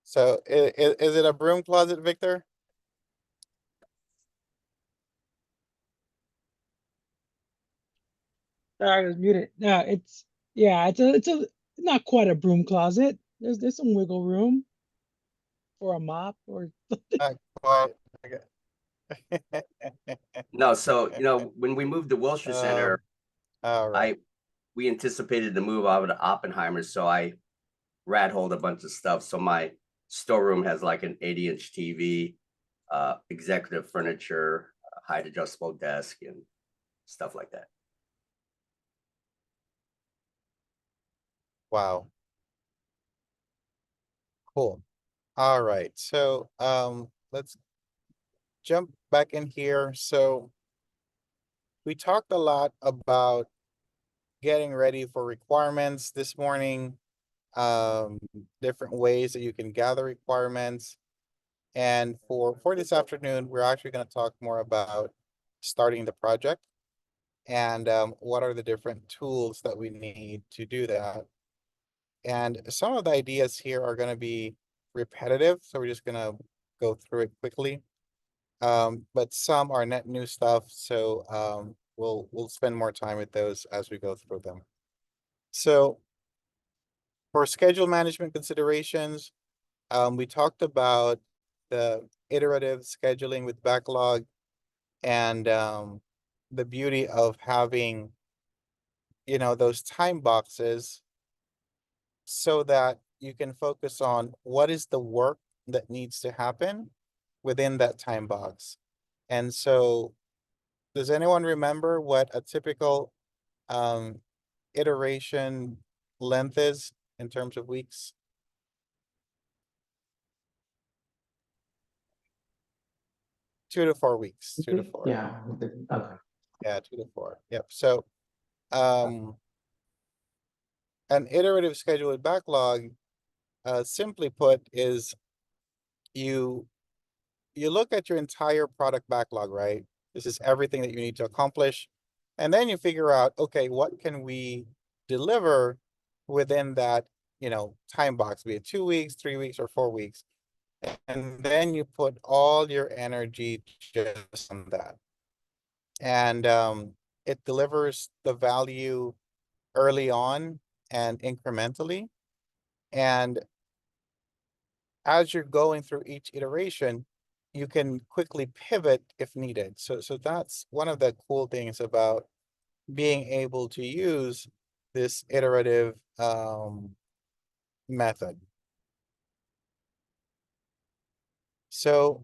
So is it a broom closet, Victor? Sorry, I was muted. No, it's not quite a broom closet. There's some wiggle room for a mop or Not quite. Okay. No, so when we moved to Wilshire Center, All right. we anticipated the move over to Oppenheimer, so I rat holed a bunch of stuff. So my storeroom has like an 80-inch TV, executive furniture, height adjustable desk, and stuff like that. Wow. Cool. All right. So let's jump back in here. So we talked a lot about getting ready for requirements this morning, different ways that you can gather requirements. And for this afternoon, we're actually going to talk more about starting the project and what are the different tools that we need to do that. And some of the ideas here are going to be repetitive, so we're just going to go through it quickly. But some are net new stuff, so we'll spend more time with those as we go through them. So for schedule management considerations, we talked about the iterative scheduling with backlog and the beauty of having, those time boxes so that you can focus on what is the work that needs to happen within that time box. And so does anyone remember what a typical iteration length is in terms of weeks? 2 to 4 weeks. 2 to 4. Yeah. Okay. Yeah, 2 to 4. Yep. So an iterative scheduled backlog, simply put, is you look at your entire product backlog, right? This is everything that you need to accomplish. And then you figure out, okay, what can we deliver within that, time box, be it 2 weeks, 3 weeks, or 4 weeks. And then you put all your energy just on that. And it delivers the value early on and incrementally. And as you're going through each iteration, you can quickly pivot if needed. So that's one of the cool things about being able to use this iterative method. So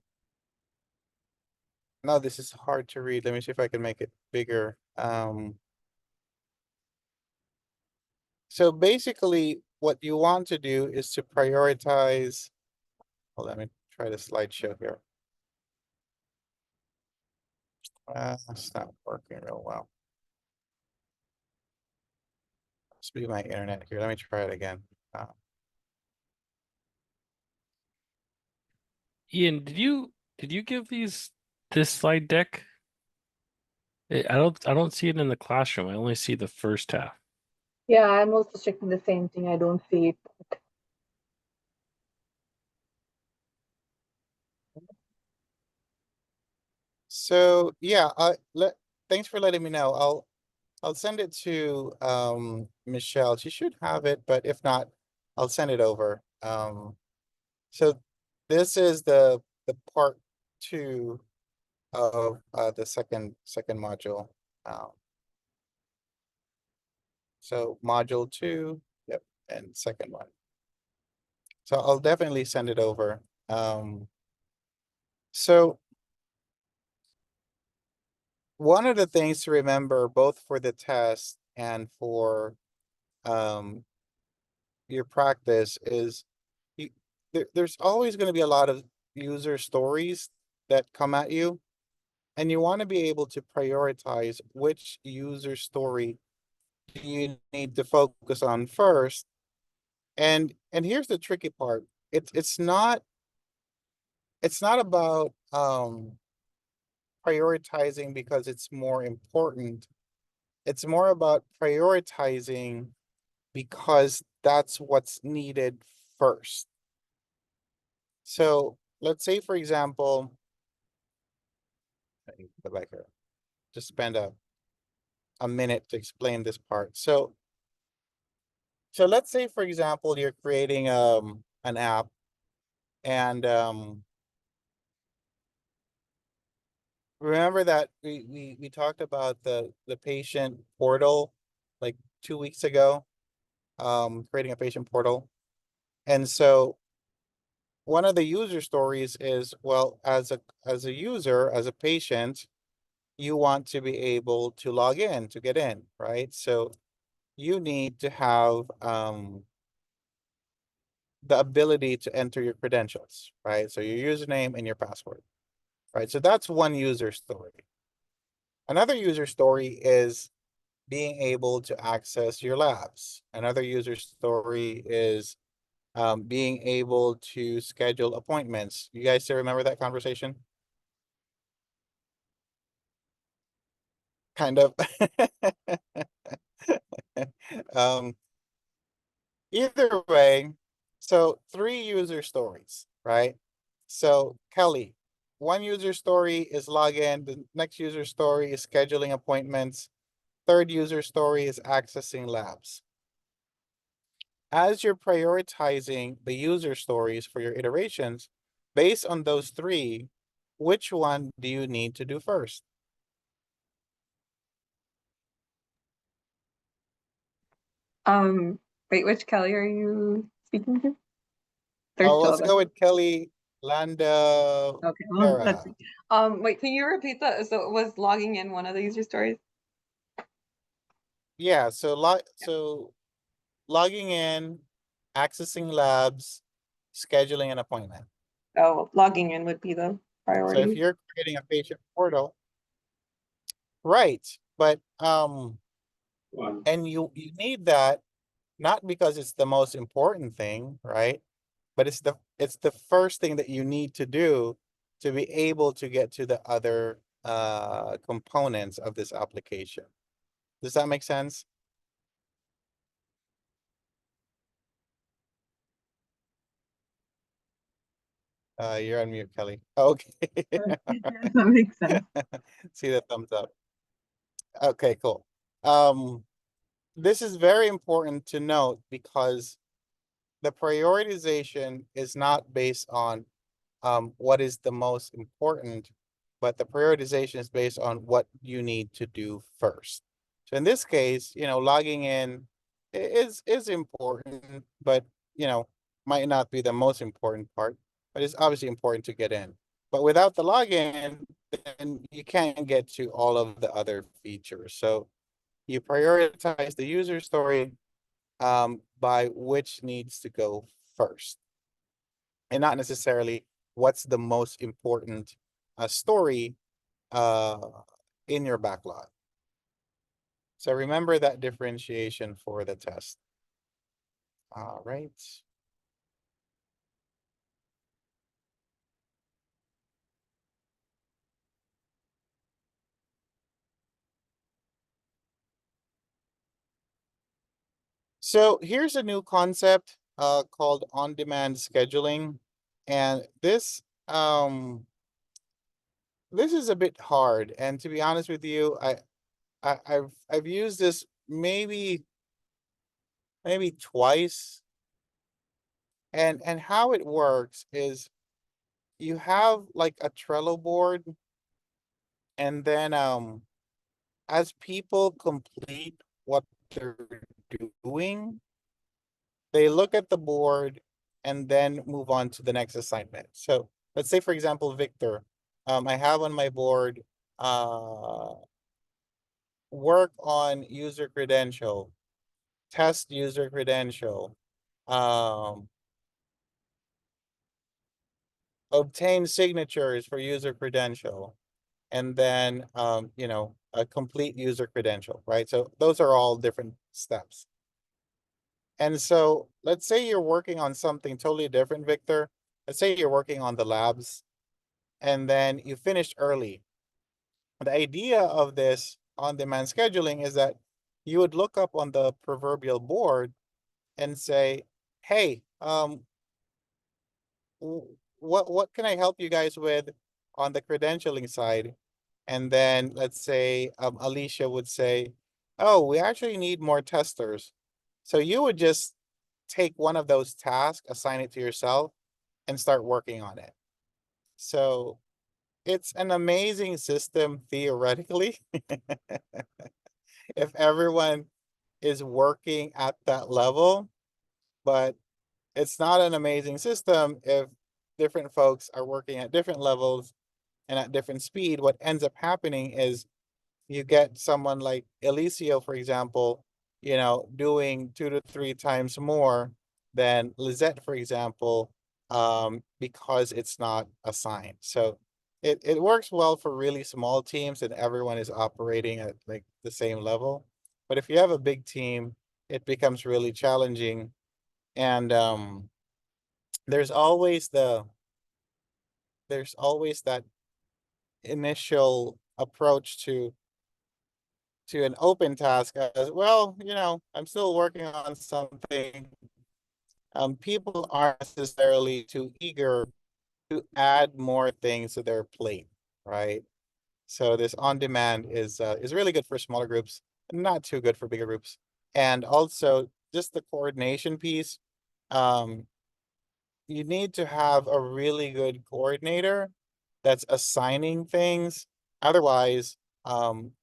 now this is hard to read. Let me see if I can make it bigger. So basically what you want to do is to prioritize. Well, let me try the slideshow here. It's not working real well. Must be my internet here. Let me try it again. Ian, did you give this slide deck? I don't see it in the classroom. I only see the first half. Yeah, I'm also checking the same thing. I don't see it. So yeah, thanks for letting me know. I'll send it to Michelle. She should have it, but if not, I'll send it over. So this is the part 2 of the second module. So module 2, yep, and second one. So I'll definitely send it over. So one of the things to remember, both for the test and for your practice, is there's always going to be a lot of user stories that come at you, and you want to be able to prioritize which user story do you need to focus on first. And here's the tricky part. It's not about prioritizing because it's more important. It's more about prioritizing because that's what's needed first. So let's say, for example, let me go back here. Just spend a minute to explain this part. So let's say, for example, you're creating an app, and remember that we talked about the patient portal like 2 weeks ago, creating a patient portal. And so one of the user stories is, well, as a user, as a patient, you want to be able to log in, to get in, right? So you need to have the ability to enter your credentials, right? So your username and your password, right? So that's one user story. Another user story is being able to access your labs. Another user story is being able to schedule appointments. You guys still remember that conversation? Kind of. um, Either way, so 3 user stories, right? So Kelly, one user story is login. The next user story is scheduling appointments. Third user story is accessing labs. As you're prioritizing the user stories for your iterations, based on those 3, which one do you need to do first? Wait, which Kelly are you speaking to? There's two Let's of us. go with Kelly, Landa, Okay, well, let's Farah. see. Wait, can you repeat that? So it was logging in one of the user stories? Yeah, so logging in, accessing labs, scheduling an appointment. Oh, logging in would be the So if priority. you're creating a patient portal, right, but and you need that not because it's the most important thing, right? But it's the first thing that you need to do to be able to get to the other components of this application. Does that make sense? You're on mute, Kelly. Okay. That makes sense. See the thumbs up. Okay, cool. This is very important to note because the prioritization is not based on what is the most important, but the prioritization is based on what you need to do first. So in this case, logging in is important, but might not be the most important part, but it's obviously important to get in. But without the login, then you can't get to all of the other features. So you prioritize the user story by which needs to go first, and not necessarily what's the most important story uh, in your backlog. So remember that differentiation for the test. All right. So here's a new concept called on-demand scheduling. And this is a bit hard. And to be honest with you, I've used this maybe twice. And how it works is you have like a Trello board, and then as people complete what they're doing, they look at the board and then move on to the next assignment. So let's say, for example, Victor, I have on my board uh work on user credential, test user credential, um obtain signatures for user credential, and then a complete user credential, right? So those are all different steps. And so let's say you're working on something totally different, Victor. Let's say you're working on the labs, and then you finished early. The idea of this on-demand scheduling is that you would look up on the proverbial board and say, hey, what can I help you guys with on the credentialing side? And then let's say Alicia would say, oh, we actually need more testers. So you would just take one of those tasks, assign it to yourself, and start working on it. So it's an amazing system theoretically. If everyone is working at that level, but it's not an amazing system if different folks are working at different levels and at different speed. What ends up happening is you get someone like Elicio, for example, doing 2 to 3 times more than Lizette, for example, because it's not assigned. So it works well for really small teams and everyone is operating at like the same level. But if you have a big team, it becomes really challenging. And there's always that initial approach to an open task as well. I'm still working on something. People aren't necessarily too eager to add more things to their plate, right? So this on demand is really good for smaller groups, not too good for bigger groups. And also just the coordination piece. Um, you need to have a really good coordinator that's assigning things. Otherwise,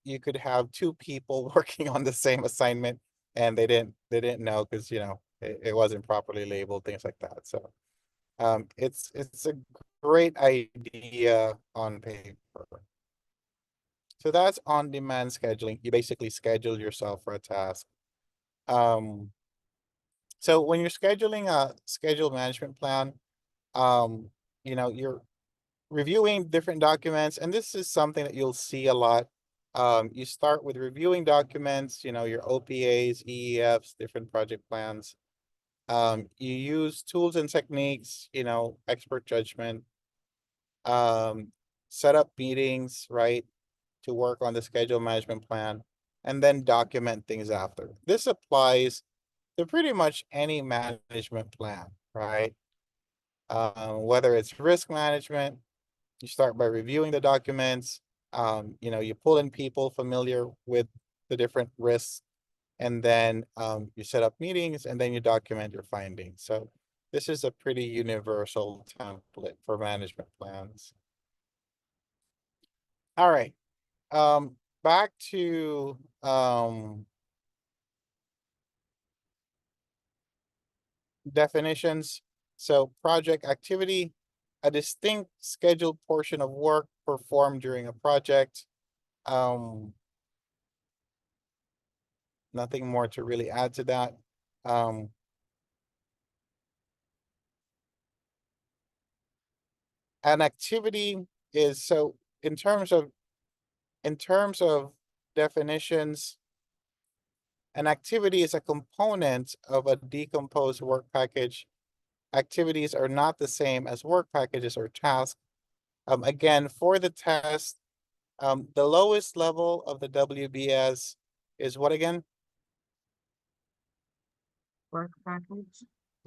you could have two people working on the same assignment and they didn't know because it wasn't properly labeled, things like that. So it's a great idea on paper. So that's on-demand scheduling. You basically schedule yourself for a task. So when you're scheduling a schedule management plan, you're reviewing different documents, and this is something that you'll see a lot. You start with reviewing documents, your OPAs, EEFs, different project plans. You use tools and techniques, expert judgment, set up meetings, right, to work on the schedule management plan, and then document things after. This applies to pretty much any management plan, right? Whether it's risk management, you start by reviewing the documents. You pull in people familiar with the different risks, and then you set up meetings, and then you document your findings. So this is a pretty universal template for management plans. All right. Back to definitions. So project activity, a distinct scheduled portion of work performed during a project. Nothing more to really add to that. An activity is, so in terms of definitions, an activity is a component of a decomposed work package. Activities are not the same as work packages or tasks. Again, for the test, the lowest level of the WBS is what again? Work package.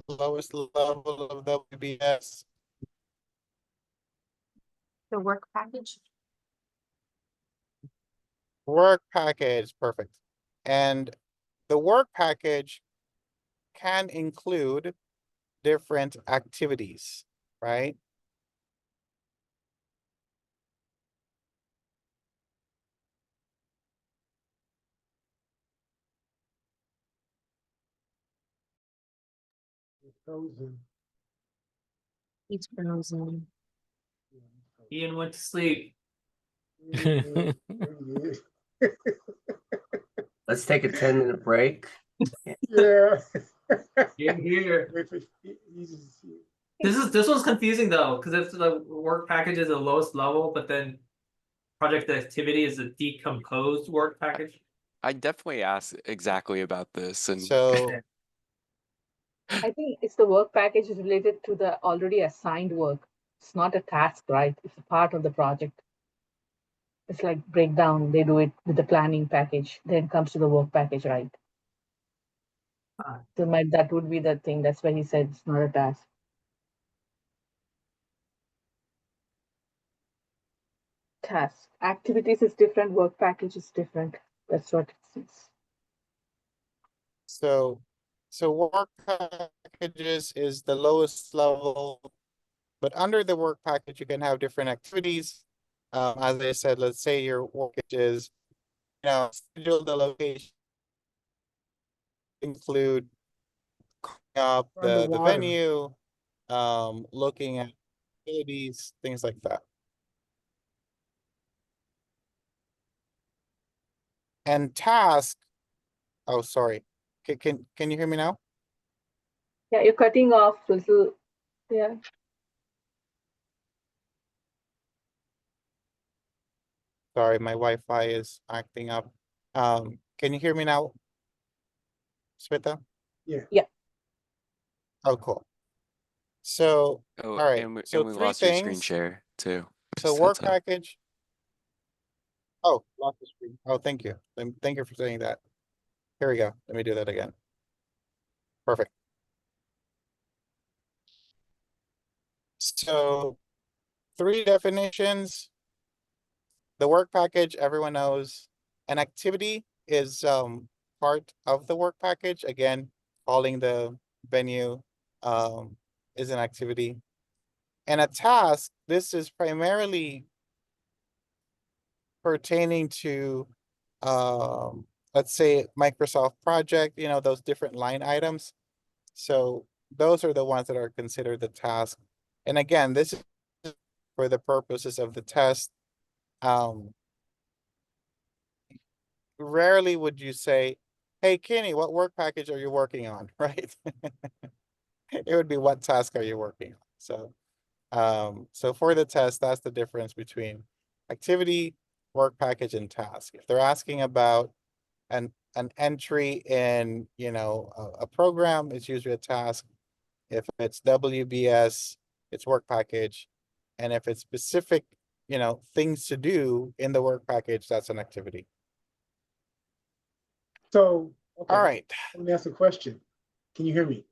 Lowest level of WBS. The work package. Work package, perfect. And the work package can include different activities, right? It's frozen. Ian went to sleep. Let's take a 10-minute break. Yeah. Here, here. This one's confusing though, because if the work package is the lowest level, but then project activity is a decomposed work package. I definitely asked exactly about this, and So I think it's the work package is related to the already assigned work. It's not a task, right? It's a part of the project. It's like breakdown. They do it with the planning package, then comes to the work package, right? So that would be the thing. That's why he said it's not a task. Task. Activities is different, work package is different. That's what it says. So, work packages is the lowest level, but under the work package, you can have different activities. As I said, let's say your work is, schedule the location, include up the Underwater. venue, looking at facilities, things like that. And task, oh, sorry. Can you hear me now? Yeah, you're cutting off little. Yeah. Sorry, my Wi-Fi is acting up. Can you hear me now, Smita? Yeah. Yeah. Oh, cool. So, Oh, all right. and we, So and we three lost your screen things. share too. So Just work heads up. package. Oh, lost the screen. Oh, thank you. Thank you for saying that. Here we go. Let me do that again. Perfect. So three definitions. The work package, everyone knows. An activity is part of the work package. Again, calling the venue is an activity. And a task, this is primarily pertaining to let's say Microsoft project, those different line items. So those are the ones that are considered the task. And again, this is for the purposes of the test. Rarely would you say, hey, Kenny, what work package are you working on? Right? It would be, what task are you working on? So for the test, that's the difference between activity, work package, and task. If they're asking about an entry in, a program, it's usually a task. If it's WBS, it's work package. And if it's specific, things to do in the work package, that's an activity. So, okay. All right. Let me ask a question. Can you hear me?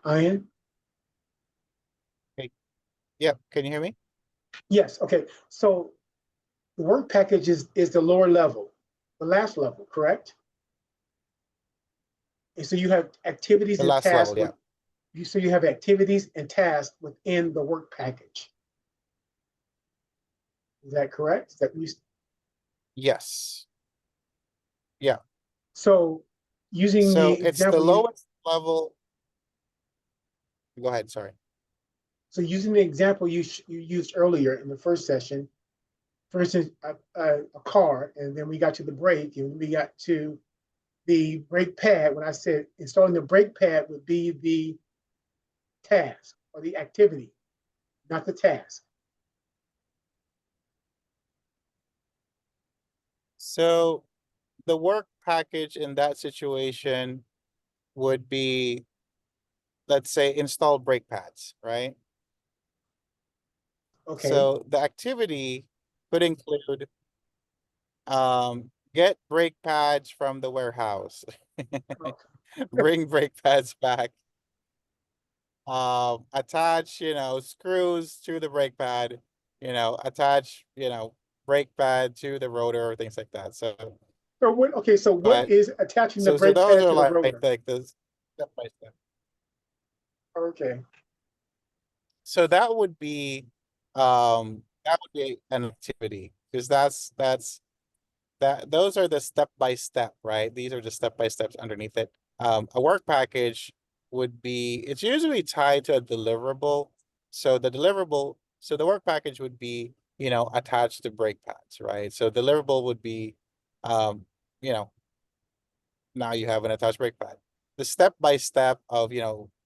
Ian? Okay. Yep. Can you hear me? Yes. Okay. So the work package is the lower level, the last level, correct? And so you have activities The and last tasks level, yeah. so you have activities and tasks within the work package. Is that correct? Is that you? Yes. Yeah. So using the So it's the example lowest level. Go ahead, sorry. So using the example you used earlier in the first session, for instance, a car, and then we got to the brake, and we got to the brake pad. When I said installing the brake pad would be the task or the activity, not the task. So the work package in that situation would be, let's say, install brake pads, right? Okay. So the activity could include get brake pads from the warehouse, bring brake pads back, attach, screws to the brake pad, attach, brake pad to the rotor, things like that. So So what? Okay. So what but is attaching the so brake those pad are to the like rotor? the step by step. Okay. So that would be an activity, because those are the step by step, right? These are the step by steps underneath it. A work package would be, it's usually tied to a deliverable. So the work package would be, attached to brake pads, right? So deliverable would be, um, you know, now you have an attached brake pad. The step by step of,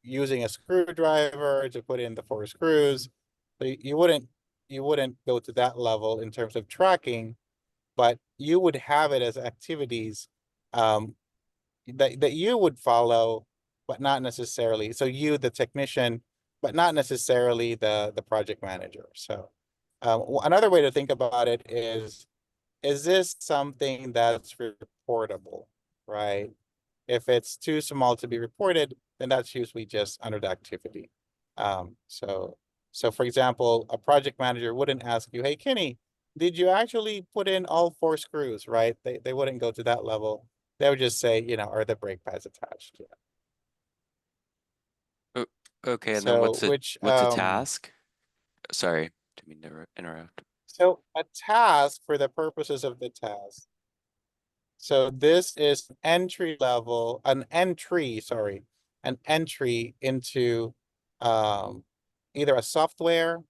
using a screwdriver to put in the 4 screws. So you wouldn't go to that level in terms of tracking, but you would have it as activities that you would follow, but not necessarily. So you, the technician, but not necessarily the project manager. So another way to think about it is this something that's reportable, right? If it's too small to be reported, then that's usually just under the activity. So for example, a project manager wouldn't ask you, hey, Kenny, did you actually put in all 4 screws, right? They wouldn't go to that level. They would just say, are the brake pads attached? O- Okay, and then So which what's a task? Sorry, didn't mean to interrupt. so a task, for the purposes of the task. So this is an entry into either a software,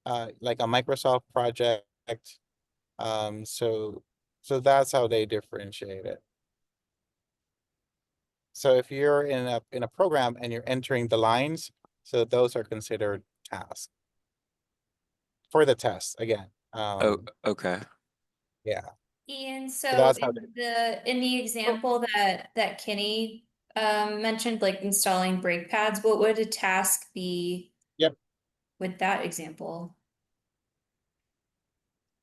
like a Microsoft project. So that's how they differentiate it. So if you're in a program and you're entering the lines, so those are considered tasks for the test again. Oh, okay. Yeah. And So so that's how in the example that Kenny mentioned, like installing brake pads, what would a task be? Yep. With that example?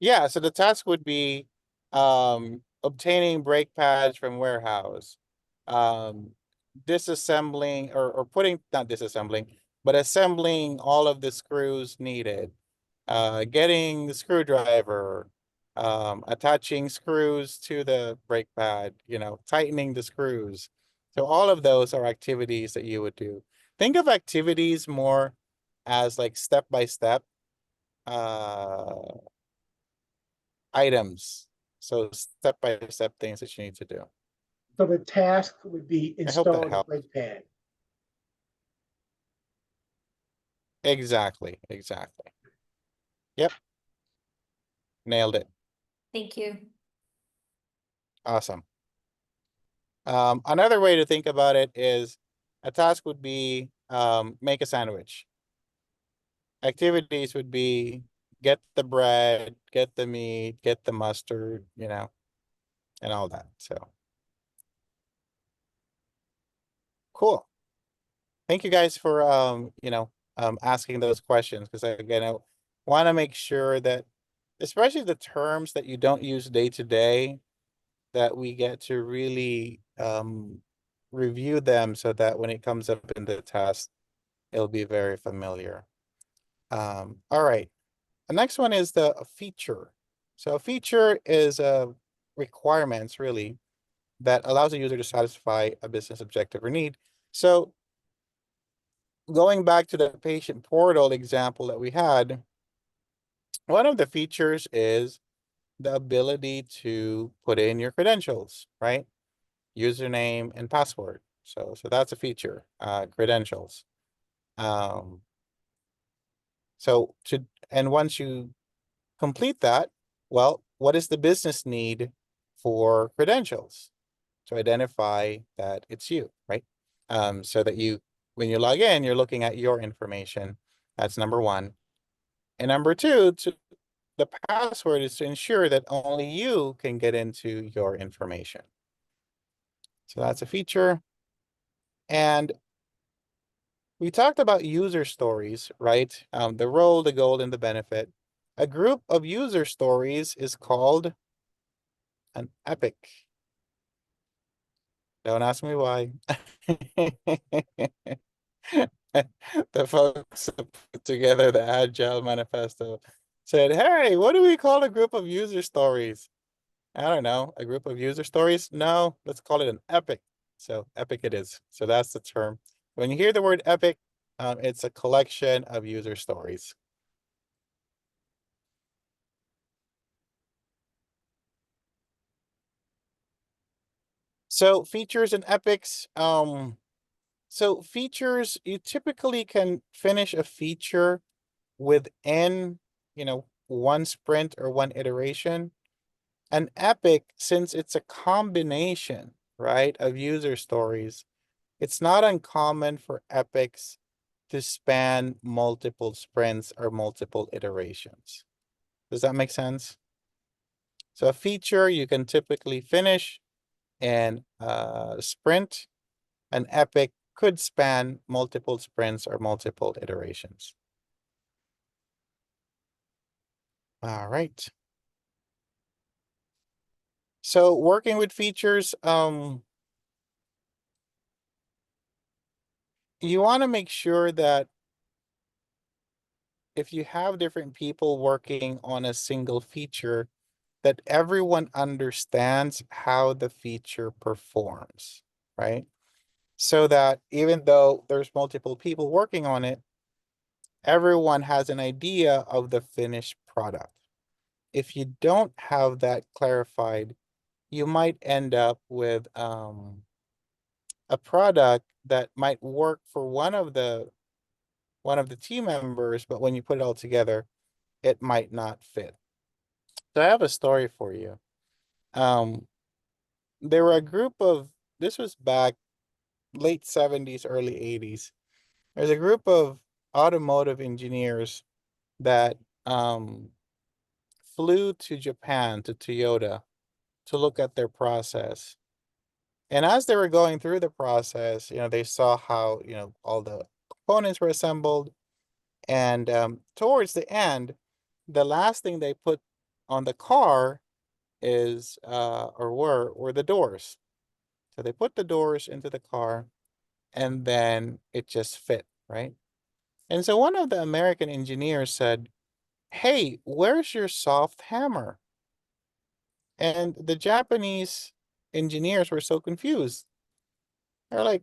Yeah, so the task would be obtaining brake pads from warehouse, disassembling or putting, not disassembling, but assembling all of the screws needed, getting the screwdriver, attaching screws to the brake pad, tightening the screws. So all of those are activities that you would do. Think of activities more as like step by step items. So step by step things that you need to do. So the task would be I hope that install the helps. brake pad. Exactly. Yep. Nailed it. Thank you. Awesome. Another way to think about it is a task would be make a sandwich. Activities would be get the bread, get the meat, get the mustard, and all that. So cool. Thank you guys for asking those questions, because again, I want to make sure that, especially the terms that you don't use day to day, that we get to really review them so that when it comes up in the test, it'll be very familiar. All right. The next one is the feature. So a feature is requirements really that allows a user to satisfy a business objective or need. So going back to the patient portal example that we had, one of the features is the ability to put in your credentials, right? Username and password. So that's a feature, credentials. And once you complete that, well, what is the business need for credentials to identify that it's you, right? So that when you log in, you're looking at your information. That's number one. And number two, the password is to ensure that only you can get into your information. So that's a feature. And we talked about user stories, right? The role, the goal, and the benefit. A group of user stories is called an epic. Don't ask me why. The folks that put together the Agile Manifesto said, hey, what do we call a group of user stories? I don't know, a group of user stories? No, let's call it an epic. So epic it is. So that's the term. When you hear the word epic, it's a collection of user stories. So features and epics. So features, you typically can finish a feature within, one sprint or one iteration. An epic, since it's a combination, right, of user stories, it's not uncommon for epics to span multiple sprints or multiple iterations. Does that make sense? So a feature you can typically finish in a sprint. An epic could span multiple sprints or multiple iterations. All right. So working with features, you want to make sure that if you have different people working on a single feature, that everyone understands how the feature performs, right? So that even though there's multiple people working on it, everyone has an idea of the finished product. If you don't have that clarified, you might end up with a product that might work for one of the team members, but when you put it all together, it might not fit. So I have a story for you. There were a group of, this was back late 70s, early 80s. There's a group of automotive engineers that flew to Japan, to Toyota, to look at their process. And as they were going through the process, they saw how, all the components were assembled. And towards the end, the last thing they put on the car is, were the doors. So they put the doors into the car and then it just fit, right? And so one of the American engineers said, "Hey, where's your soft hammer?" And the Japanese engineers were so confused. They're like,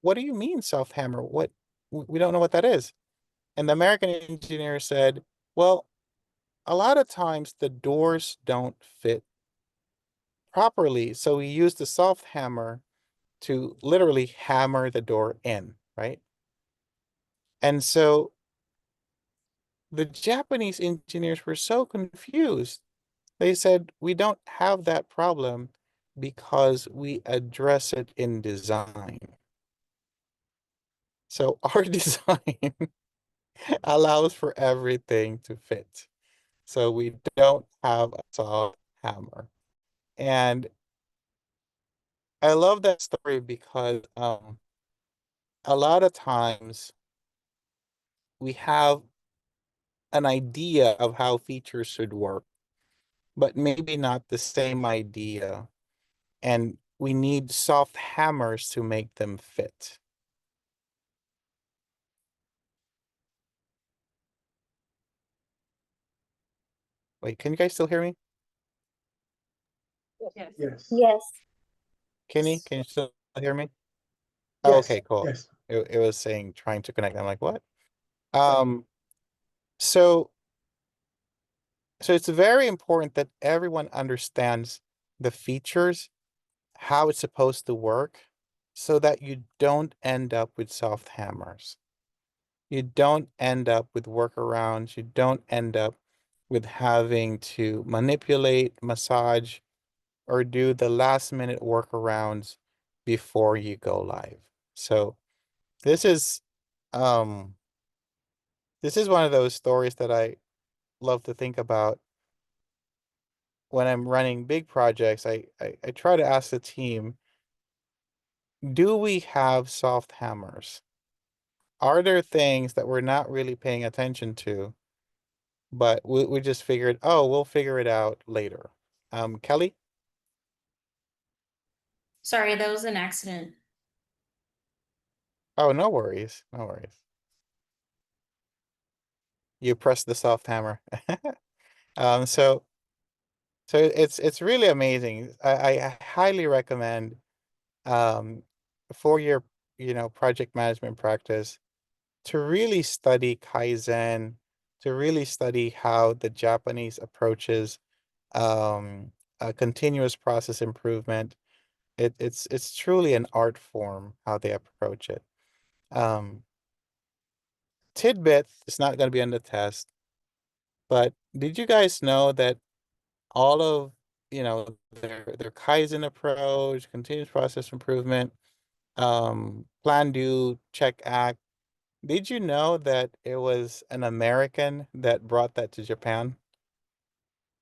"What do you mean soft hammer? What? We don't know what that is." And the American engineer said, "Well, a lot of times the doors don't fit properly, so we use the soft hammer to literally hammer the door in, right?" And so the Japanese engineers were so confused. They said, "We don't have that problem because we address it in design." So our design allows for everything to fit. So we don't have a soft hammer. And I love that story because a lot of times we have an idea of how features should work, but maybe not the same idea. And we need soft hammers to make them fit. Wait, can you guys still hear me? Yes. Yes. Kenny, can you still hear me? Oh, Yes. okay, cool. Yes. It was saying trying to connect. I'm like, what? So it's very important that everyone understands the features, how it's supposed to work, so that you don't end up with soft hammers. You don't end up with workarounds. You don't end up with having to manipulate, massage, or do the last minute workarounds before you go live. So this is um one of those stories that I love to think about when I'm running big projects. I try to ask the team, do we have soft hammers? Are there things that we're not really paying attention to, but we just figured, oh, we'll figure it out later. Kelly? Sorry, that was an accident. Oh, no worries. No worries. You press the soft hammer. Um, so it's really amazing. I highly recommend for your project management practice to really study Kaizen, to really study how the Japanese approaches a continuous process improvement. It's truly an art form how they approach it. Um, Tidbit is not going to be on the test, but did you guys know that all of their Kaizen approach, continuous process improvement, plan, do, check, act. Did you know that it was an American that brought that to Japan?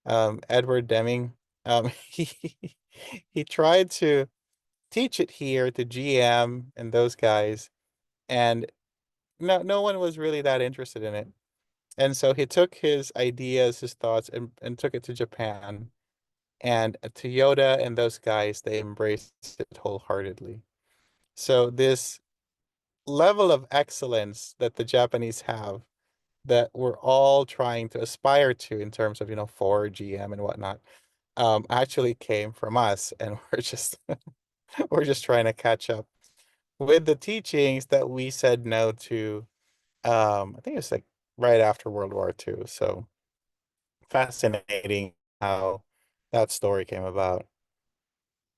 Edward Deming. He he tried to teach it here to GM and those guys, and no one was really that interested in it. And so he took his ideas, his thoughts, and took it to Japan. And Toyota and those guys, they embraced it wholeheartedly. So this level of excellence that the Japanese have, that we're all trying to aspire to in terms of, Ford, GM, and whatnot, actually came from us, and we're just trying to catch up with the teachings that we said no to. I think it's like right after World War II. So fascinating how that story came about.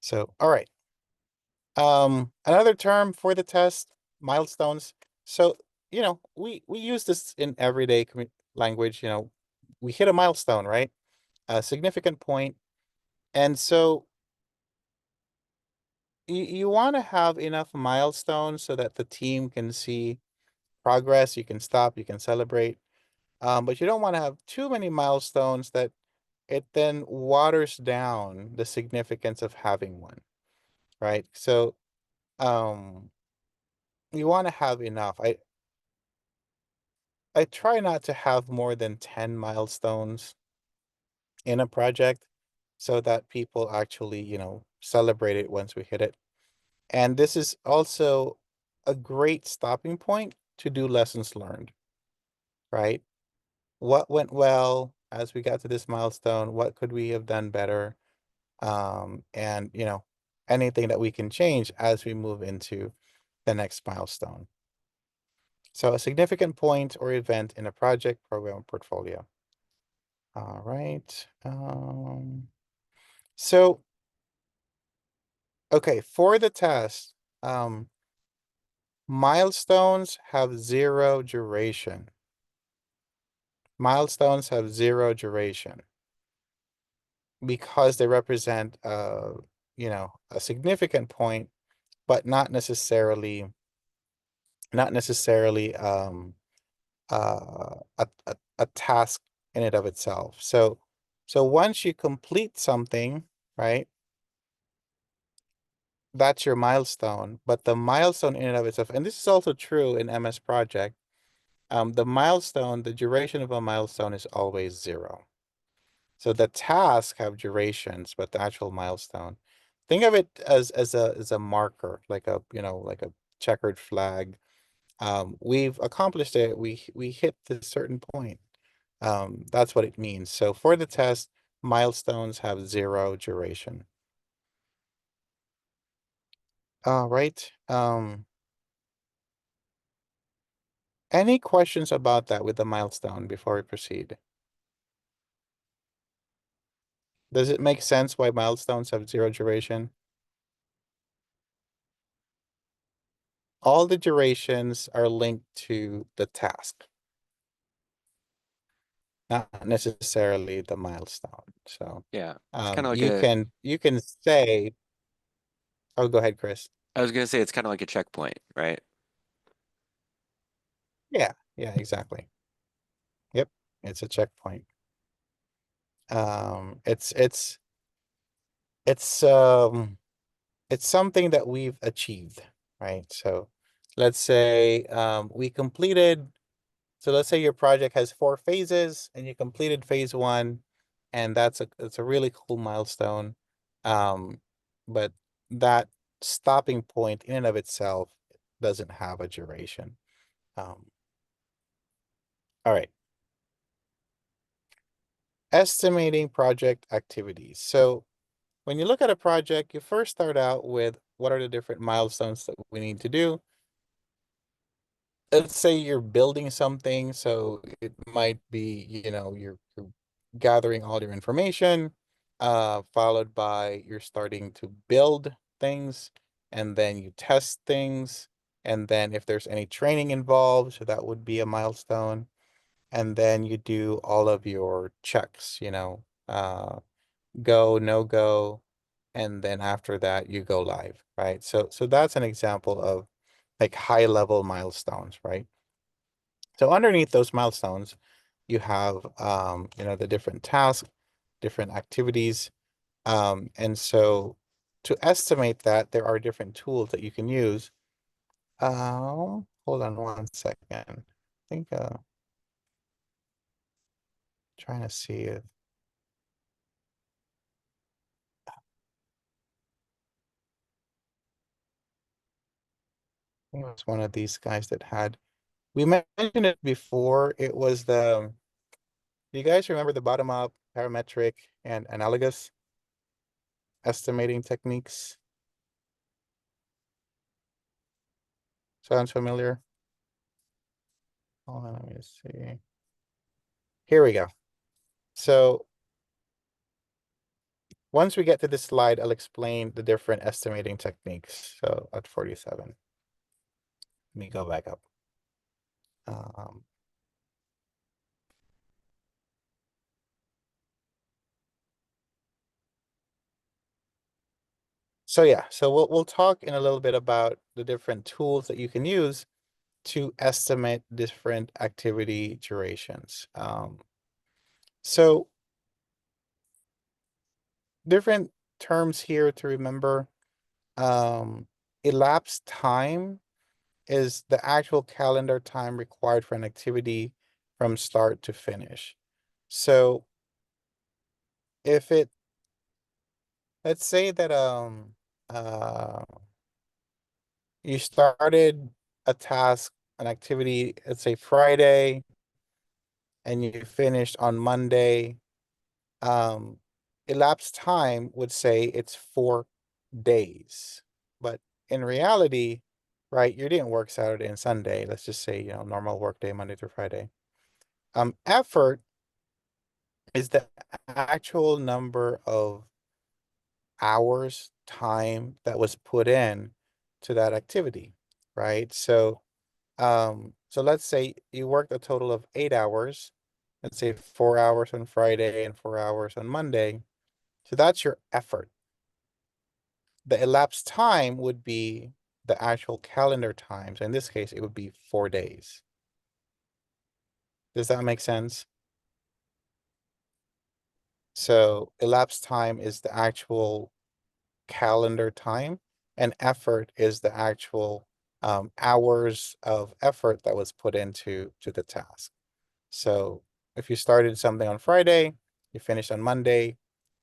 So, all right. Another term for the test, milestones. So, we use this in everyday language. We hit a milestone, right? A significant point. And so you want to have enough milestones so that the team can see progress. You can stop, you can celebrate. But you don't want to have too many milestones that it then waters down the significance of having one, right? So, um, you want to have enough. I try not to have more than 10 milestones in a project so that people actually, celebrate it once we hit it. And this is also a great stopping point to do lessons learned, right? What went well as we got to this milestone? What could we have done better? And anything that we can change as we move into the next milestone. So a significant point or event in a project, program, or portfolio. All right. So, okay, for the test, milestones have zero duration. Milestones have zero duration because they represent, a significant point, but not necessarily a task in and of itself. So once you complete something, right, that's your milestone. But the milestone in and of itself, and this is also true in MS Project, the duration of a milestone is always zero. So the tasks have durations, but the actual milestone, think of it as a marker, like a checkered flag. We've accomplished it. We hit this certain point. That's what it means. So for the test, milestones have zero duration. All right. Any questions about that with the milestone before we proceed? Does it make sense why milestones have zero duration? All the durations are linked to the task, not necessarily the milestone. So Yeah, it's kind of like you can say, oh, go ahead, Chris. I was gonna say it's kind of like a checkpoint, right? Yeah, exactly. Yep, it's a checkpoint. It's it's something that we've achieved, right? So let's say we completed, so let's say your project has 4 phases and you completed phase 1, and it's a really cool milestone. Um, but that stopping point in and of itself doesn't have a duration. All right. Estimating project activities. So when you look at a project, you first start out with what are the different milestones that we need to do. Let's say you're building something, so it might be, you're gathering all your information, followed by you're starting to build things, and then you test things, and then if there's any training involved, so that would be a milestone, and then you do all of your checks, go, no go, and then after that you go live, right? So that's an example of like high level milestones, right? So underneath those milestones, you have the different tasks. different activities. And so to estimate that, there are different tools that you can use. Hold on 1 second. I think trying to see if it was one of these guys that had, we mentioned it before. It was do you guys remember the bottom up, parametric, and analogous estimating techniques? Sounds familiar? Hold on, let me see. Here we go. So once we get to this slide, I'll explain the different estimating techniques. So at 47, let me go back up. So yeah, so we'll talk in a little bit about the different tools that you can use to estimate different activity durations. So different terms here to remember. Elapsed time is the actual calendar time required for an activity from start to finish. So if let's say that you started a task, an activity, let's say Friday, and you finished on Monday, elapsed time would say it's 4 days. But in reality, right, you didn't work Saturday and Sunday. Let's just say, normal work day, Monday through Friday. Effort is the actual number of hours, time that was put in to that activity, right? So let's say you worked a total of 8 hours. Let's say 4 hours on Friday and 4 hours on Monday. So that's your effort. The elapsed time would be the actual calendar time. So in this case, it would be 4 days. Does that make sense? So elapsed time is the actual calendar time, and effort is the actual hours of effort that was put into the task. So if you started something on Friday, you finished on Monday,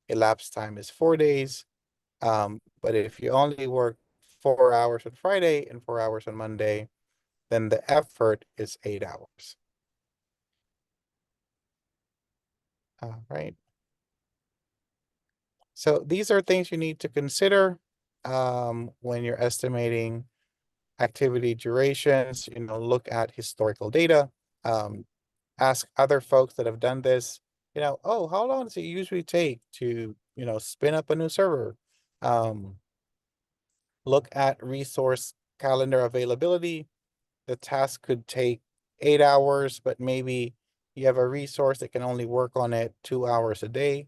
elapsed time is 4 days. But if you only work 4 hours on Friday and 4 hours on Monday, then the effort is 8 hours. All right. So these are things you need to consider when you're estimating activity durations. Look at historical data. Ask other folks that have done this. Oh, how long does it usually take to spin up a new server? Look at resource calendar availability. The task could take 8 hours, but maybe you have a resource that can only work on it 2 hours a day.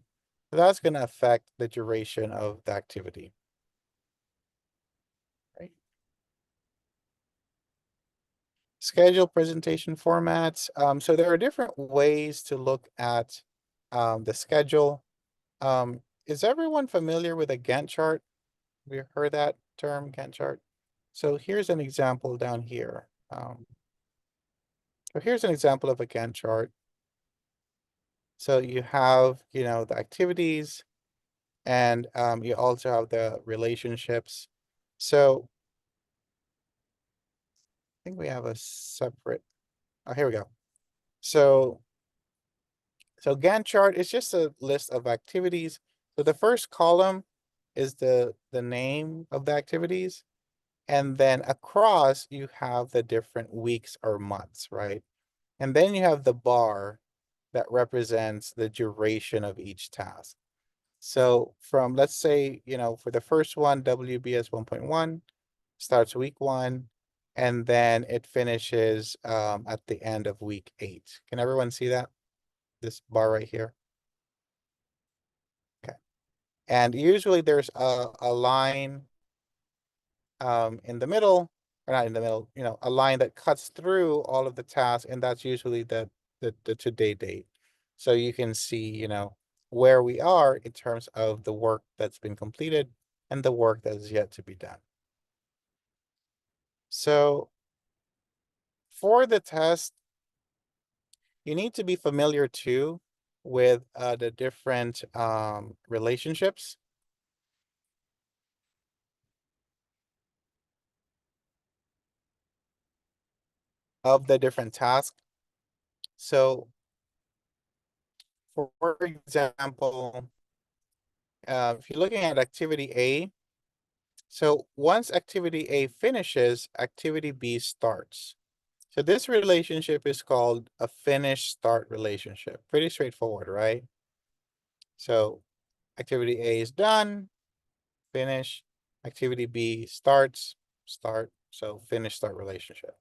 So that's going to affect the duration of the activity. Right. Schedule presentation formats. So there are different ways to look at the schedule. Is everyone familiar with a Gantt chart? Have you heard that term, Gantt chart? So here's an example down here. So here's an example of a Gantt chart. So you have, the activities, and you also have the relationships. So I think we have a separate, oh, here we go. So Gantt chart is just a list of activities. So the first column is the name of the activities. And then across you have the different weeks or months, right? And then you have the bar that represents the duration of each task. So from, let's say, for the first one, WBS 1.1 starts week 1, and then it finishes at the end of week 8. Can everyone see that? This bar right here? Okay. And usually there's a line in the middle, or not in the middle, a line that cuts through all of the tasks, and that's usually the today date. So you can see, where we are in terms of the work that's been completed and the work that is yet to be done. So for the test, you need to be familiar too with the different relationships. Of the different tasks. So for example, if you're looking at activity A, so once activity A finishes, activity B starts. So this relationship is called a finish-start relationship. Pretty straightforward, right? So activity A is done, finish. Activity B starts, start. So finish-start relationship.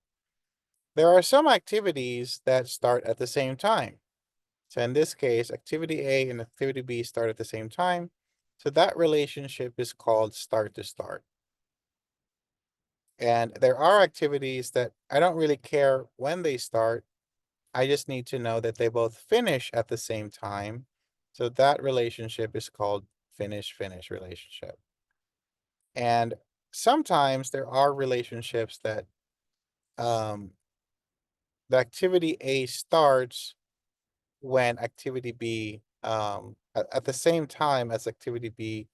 There are some activities that start at the same time. So in this case, activity A and activity B start at the same time. So that relationship is called start to start. And there are activities that I don't really care when they start. I just need to know that they both finish at the same time. So that relationship is called finish-finish relationship. And sometimes there are relationships that the activity A starts when activity B at the same time as activity B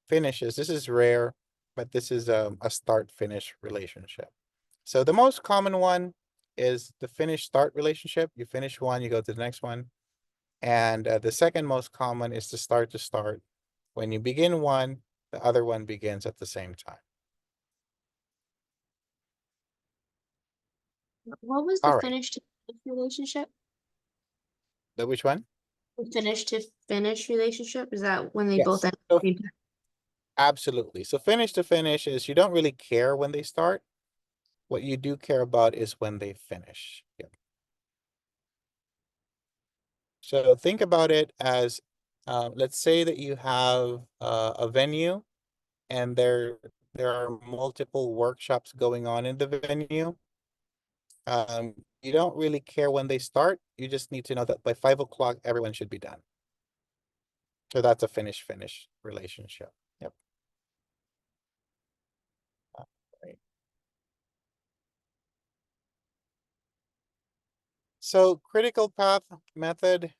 finishes. This is rare, but this is a start-finish relationship. So the most common one is the finish-start relationship. You finish one, you go to the next one. And the second most common is the start to start. When you begin one, the other one begins at the same time. What was All the right. finish to finish relationship? The which one? The finish to finish relationship? Is that when they both Yes. end? So absolutely. So finish to finish is you don't really care when they start. What you do care about is when they finish. Yep. So think about it as, let's say that you have a venue and there are multiple workshops going on in the venue. You don't really care when they start. You just need to know that by 5 o'clock, everyone should be done. So that's a finish-finish relationship. Yep. Right. So critical path method,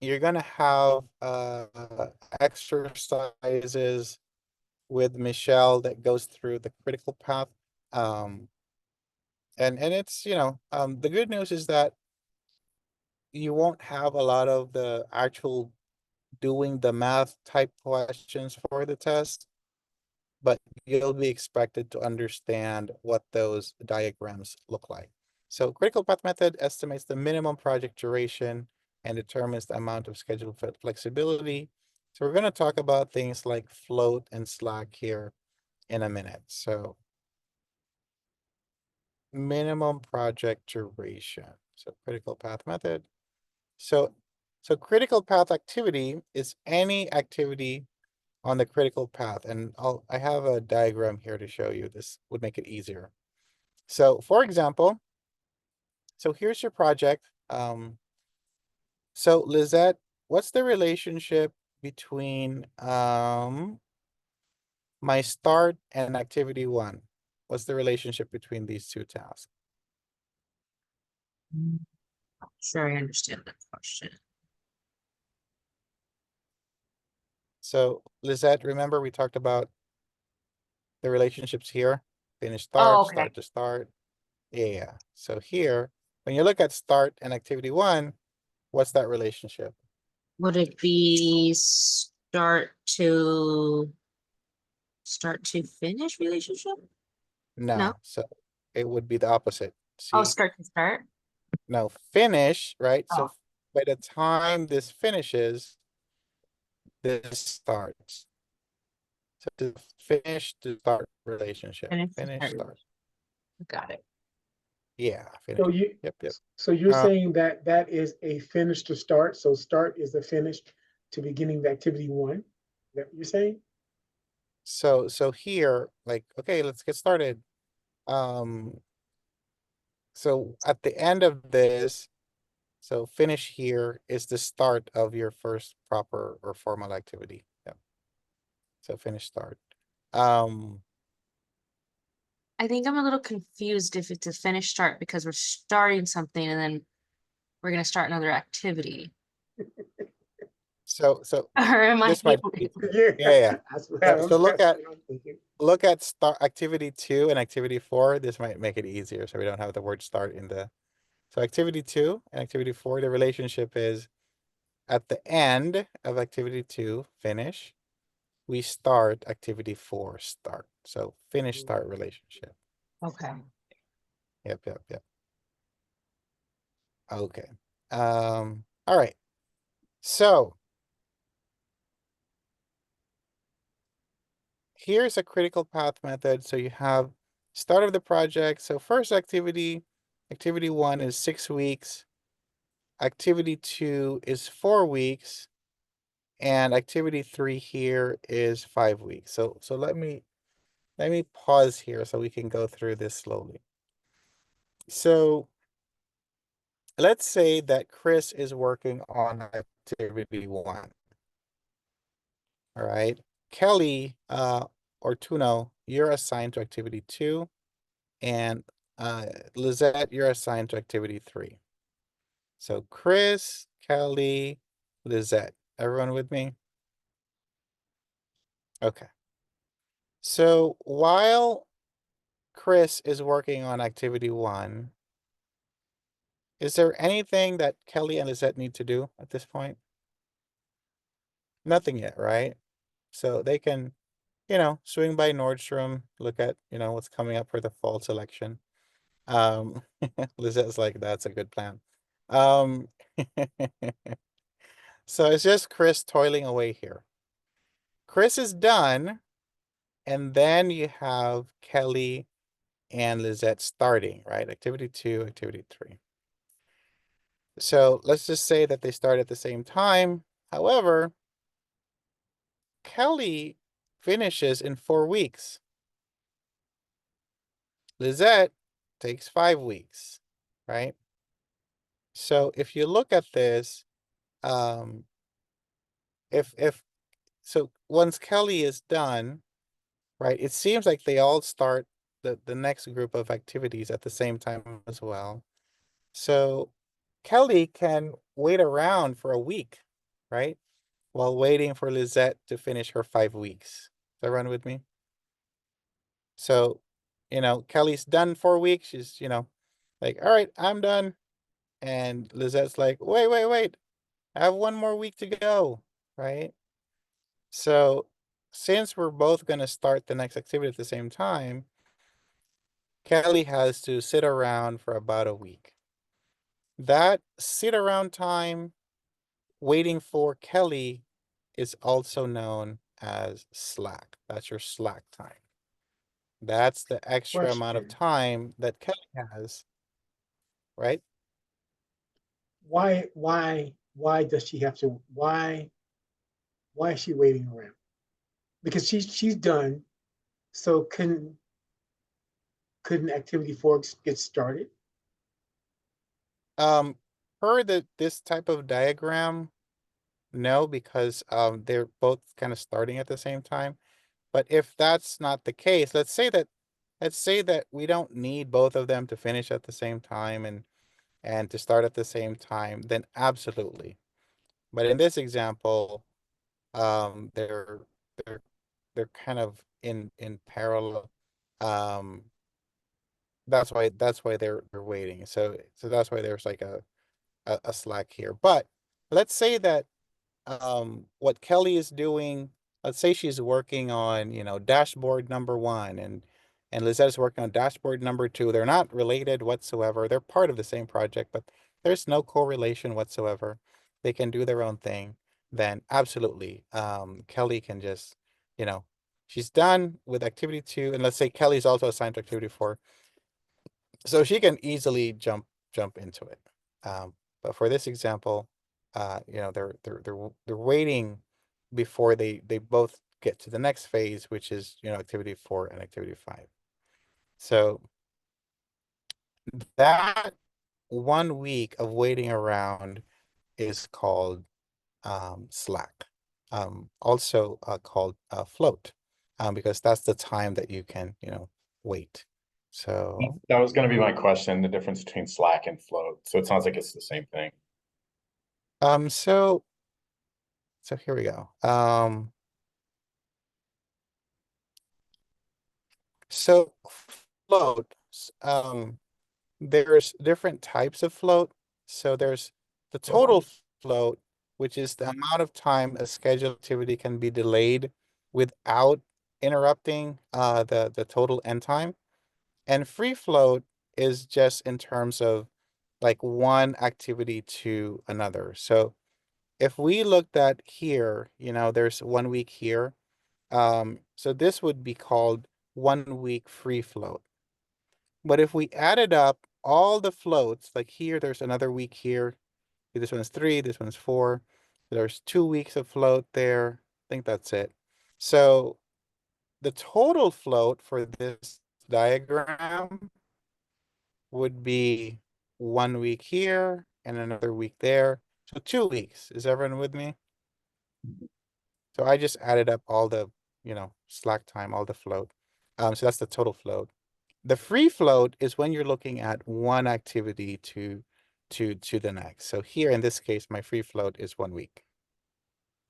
you're gonna have exercises with Michelle that goes through the critical path. And it's, the good news is that you won't have a lot of the actual doing the math type questions for the test, but you'll be expected to understand what those diagrams look like. So critical path method estimates the minimum project duration and determines the amount of schedule flexibility. So we're going to talk about things like float and slack here in a minute. So minimum project duration. So critical path method. So critical path activity is any activity on the critical path. And I have a diagram here to show you. This would make it easier. So for example, so here's your project. So Lizette, what's the relationship between my start and activity one? What's the relationship between these two tasks? Sure, I understand that question. So Lizette, remember we talked about the relationships here? Finish Oh, start, okay. start to start. Yeah. So here, when you look at start and activity one, what's that relationship? Would it be start to finish relationship? No. So it would be the opposite. Oh, See? start to start. No, finish, right? So Oh. by the time this finishes, this starts. So to finish to start relationship. Finish to Finish, start. start. Got it. Yeah, finish. So you, Yep. so you're Uh, saying that that is a finish to start. So start is the finish to beginning the activity one. Is that what you're saying? so here, like, okay, let's get started. So at the end of this, So finish here is the start of your first proper or formal activity. Yeah. So finish start. I think I'm a little confused if it's a finish start because we're starting something and then we're gonna start another activity. So Or am I this might able be, to? yeah. That's what So look that's at what I'm thinking. look at start activity 2 and activity 4. This might make it easier, so we don't have the word start in the. So activity 2 and activity 4, the relationship is at the end of activity 2, finish. We start activity 4, start. So finish start relationship. Okay. Yep. Okay. All right. So here's a critical path method. So you have start of the project. So first activity 1 is 6 weeks. Activity 2 is 4 weeks. And activity 3 here is 5 weeks. So let me pause here so we can go through this slowly. So let's say that Chris is working on activity 1. All right. Kelly or Tuno, you're assigned to activity 2. And Lizette, you're assigned to activity 3. So Chris, Kelly, Lizette. Everyone with me? Okay. So while Chris is working on activity 1, is there anything that Kelly and Lizette need to do at this point? Nothing yet, right? So they can, swing by Nordstrom, look at, what's coming up for the fall selection. Lizette's like, that's a good plan. So it's just Chris toiling away here. Chris is done, and then you have Kelly and Lizette starting, right? Activity 2, activity 3. So let's just say that they start at the same time. However, Kelly finishes in 4 weeks. Lizette takes 5 weeks, right? So if you look at this, if so once Kelly is done, right, it seems like they all start the next group of activities at the same time as well. So Kelly can wait around for a week, right? While waiting for Lizette to finish her 5 weeks. Does that run with me? So, Kelly's done 4 weeks. She's, like, all right, I'm done. And Lizette's like, wait. I have 1 more week to go, right? So since we're both going to start the next activity at the same time, Kelly has to sit around for about a week. That sit around time waiting for Kelly is also known as slack. That's your slack time. That's the extra amount of Question. time that Kelly has, right? Why does she have to why is she waiting around? Because she's done. So couldn't activity 4 get started? Per this type of diagram, no, because they're both kind of starting at the same time. But if that's not the case, let's say that we don't need both of them to finish at the same time and to start at the same time, then absolutely. But in this example, they're they're kind of in parallel. Um, that's why they're waiting. So that's why there's like a slack here. But let's say that what Kelly is doing, let's say she's working on, dashboard number 1 and Lizette's working on dashboard number 2. They're not related whatsoever. They're part of the same project, but there's no correlation whatsoever. They can do their own thing. Then absolutely, Kelly can just, she's done with activity 2, and let's say Kelly's also assigned to activity 4. So she can easily jump into it. But for this example, they're waiting before they both get to the next phase, which is activity 4 and activity 5. So that 1 week of waiting around is called slack. Also called float, because that's the time that you can, wait. So, That was going to be my question, the difference between slack and float. So it sounds like it's the same thing. so here we go. So float, there's different types of float. So there's the total float, which is the amount of time a scheduled activity can be delayed without interrupting the total end time. And free float is just in terms of like one activity to another. So if we looked at here, there's 1 week here. So this would be called 1 week free float. But if we added up all the floats, like here, there's another week here. This one's 3, this one's 4. There's 2 weeks of float there. I think that's it. So the total float for this diagram would be 1 week here and another week there. So 2 weeks. Is everyone with me? So I just added up all the, slack time, all the float. So that's the total float. The free float is when you're looking at one activity to the next. So here in this case, my free float is 1 week.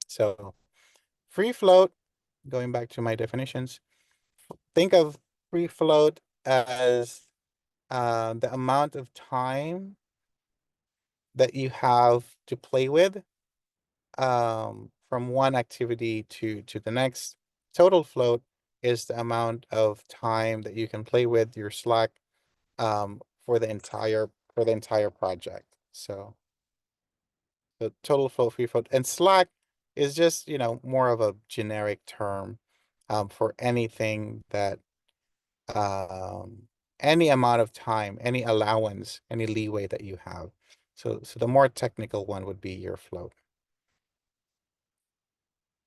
So free float, going back to my definitions, think of free float as the amount of time that you have to play with from one activity to the next. Total float is the amount of time that you can play with your Slack for the entire project. So the total float, free float, and Slack is just more of a generic term for anything that any amount of time, any allowance, any leeway that you have. So the more technical one would be your float.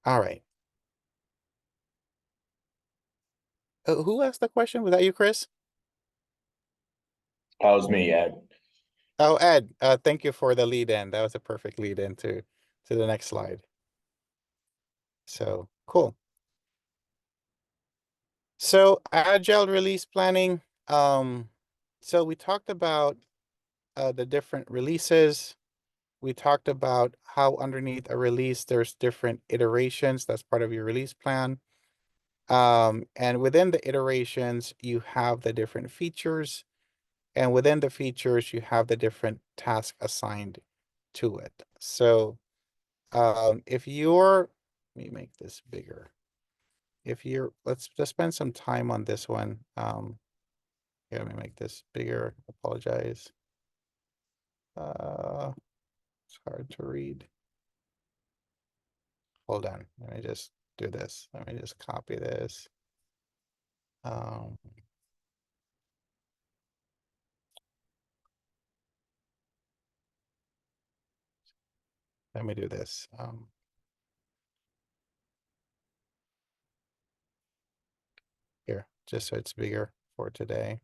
All right. Who asked the question? Was that you, Chris? That was me, Ed. Oh, Ed, thank you for the lead in. That was a perfect lead in to the next slide. So cool. So agile release planning. So we talked about the different releases. We talked about how underneath a release, there's different iterations. That's part of your release plan. And within the iterations, you have the different features. And within the features, you have the different tasks assigned to it. So if you're, let me make this bigger. If you're, let's just spend some time on this one. Here, let me make this bigger. Apologize. It's hard to read. Hold on. Let me just do this. Let me just copy this. Let me do this. Here, just so it's bigger for today.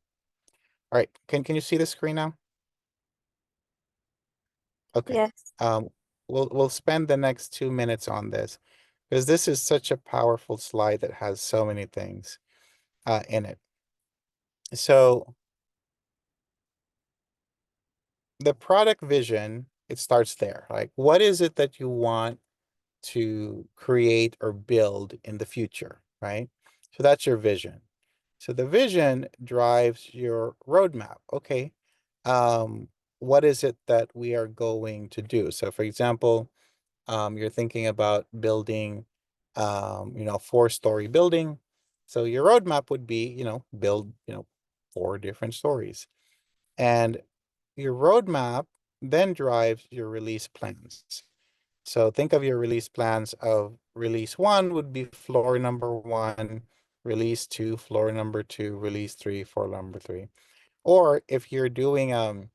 All right, can you see the screen now? Okay. Yes. We'll spend the next 2 minutes on this because this is such a powerful slide that has so many things in it. So the product vision, it starts there. Like, what is it that you want to create or build in the future, right? So that's your vision. So the vision drives your roadmap. Okay. What is it that we are going to do? So for example, you're thinking about building, 4-story building. So your roadmap would be, build, 4 different stories. And your roadmap then drives your release plans. So think of your release plans of release 1 would be floor number 1, release 2, floor number 2, release 3, floor number 3. Or if you're doing an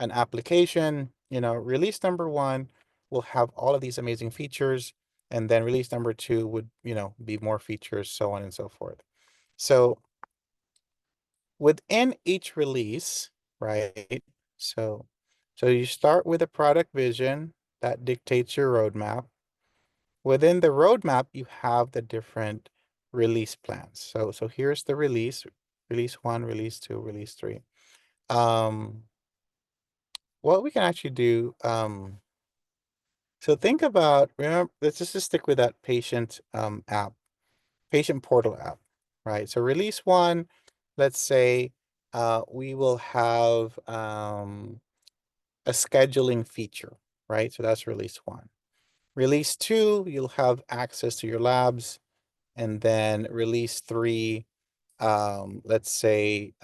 application, release number 1 will have all of these amazing features, and then release number 2 would, be more features, so on and so forth. So within each release, right? So So you start with a product vision that dictates your roadmap. Within the roadmap, you have the different release plans. So here's the release 1, release 2, release 3. What we can actually do, so think about, remember, let's just stick with that patient app, patient portal app, right? So release 1, let's say we will have a scheduling feature, right? So that's release 1. Release 2, you'll have access to your labs. And then release 3, let's say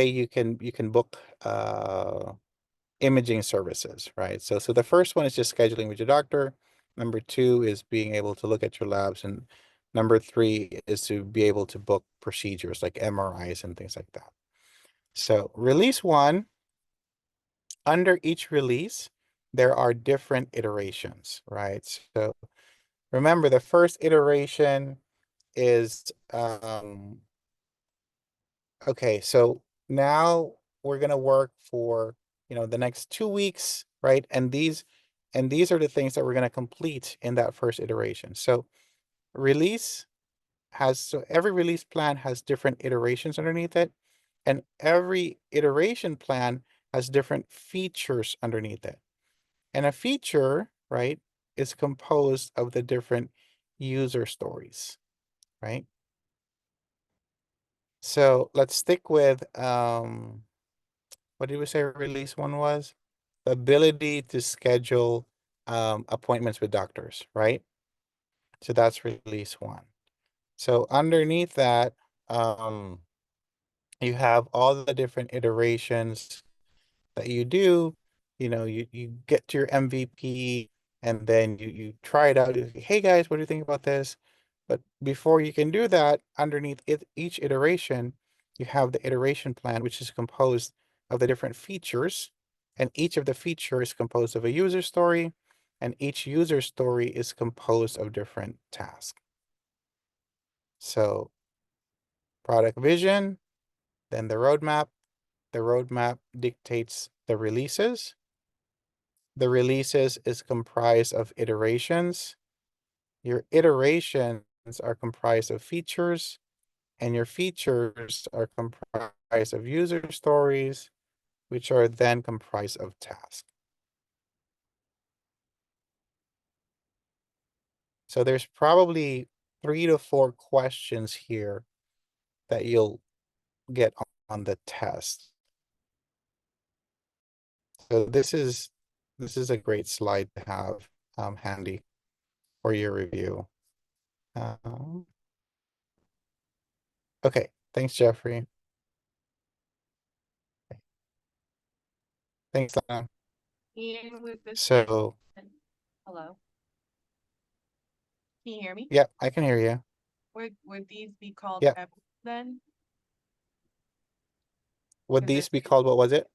you can book imaging services, right? So the first one is just scheduling with your doctor. Number 2 is being able to look at your labs, and number 3 is to be able to book procedures like MRIs and things like that. So release 1, under each release, there are different iterations, right? So remember, the first iteration is okay, so now we're gonna work for the next 2 weeks, right? And these are the things that we're gonna complete in that first iteration. So every release plan has different iterations underneath it, and every iteration plan has different features underneath it. And a feature, right, is composed of the different user stories, right? So let's stick with what did we say release 1 was? The ability to schedule appointments with doctors, right? So that's release 1. So underneath that, you have all the different iterations that you do. You get to your MVP, and then you try it out. Hey guys, what do you think about this? But before you can do that, underneath each iteration, you have the iteration plan, which is composed of the different features, and each of the features is composed of a user story, and each user story is composed of different tasks. So product vision, then the roadmap. The roadmap dictates the releases. The releases is comprised of iterations. Your iterations are comprised of features, and your features are comprised of user stories, which are then comprised of tasks. So there's probably 3 to 4 questions here that you'll get on the test. So this is a great slide to have handy for your review. Okay, thanks, Jeffrey. Thanks, Lana. And with this, So, hello. Can you hear me? yeah, I can hear you. Would these be called Yeah. epics then? Would Is these it be called, what was it?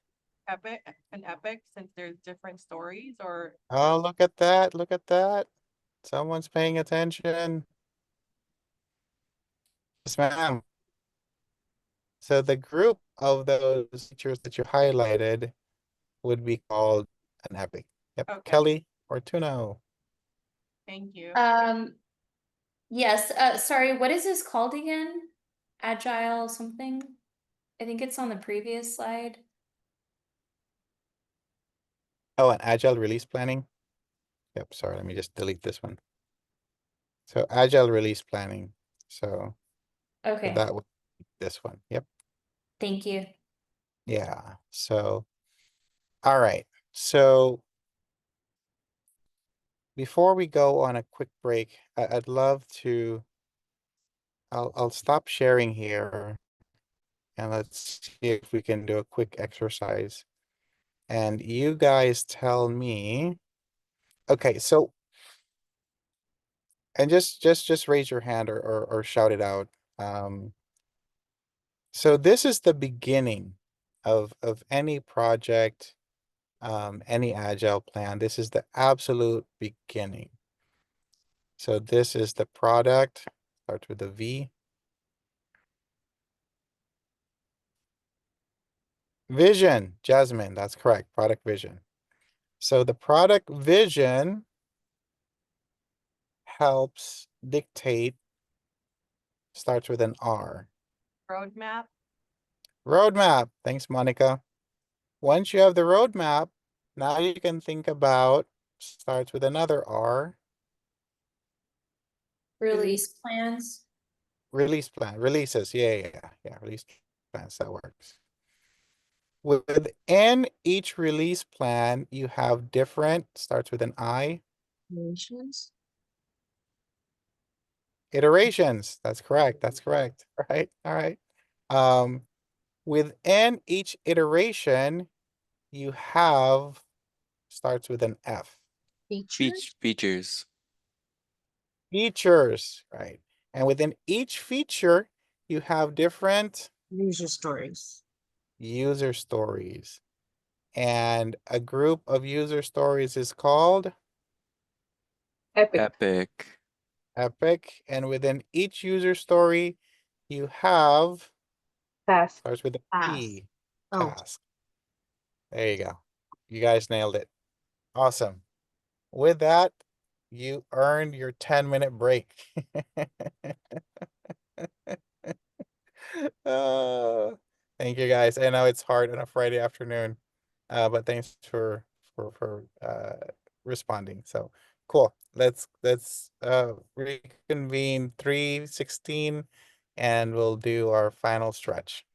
an epic since there's different stories, or Oh, look at that. Look at that. Someone's paying attention. Yes, ma'am. So the group of those features that you highlighted would be called an epic. Yep. Okay. Kelly or Tuno. thank you. Yes, sorry, what is this called again? Agile something? I think it's on the previous slide. Oh, an agile release planning. Yep, sorry, let me just delete this one. So agile release planning. So Okay, that would be this one. Yep. thank you. Yeah. So, all right. So before we go on a quick break, I'd love to, I'll stop sharing here, and let's see if we can do a quick exercise. And you guys tell me, okay, so, and just raise your hand or shout it out. So this is the beginning of any project, any agile plan. This is the absolute beginning. So this is the product, starts with a V. Vision, Jasmine, that's correct. Product vision. So the product vision helps dictate, starts with an R. Roadmap. Roadmap. Thanks, Monica. Once you have the roadmap, now you can think about, starts with another R, Release plans. release plan, releases. Yeah, release plans, that works. Within each release plan, you have different, starts with an I, Relations. iterations. That's correct. That's correct. Right. All right. Within each iteration, you have, starts with an F. Features. Features, right? And within each feature, you have different User stories. user stories. And a group of user stories is called Epic. Epic. And within each user story, you have, Task. starts with a P, Oh. task. There you go. You guys nailed it. Awesome. With that, you earned your 10-minute break. Uh, thank you guys. I know it's hard on a Friday afternoon, but thanks for responding. So cool. Let's reconvene 3:16 and we'll do our final stretch.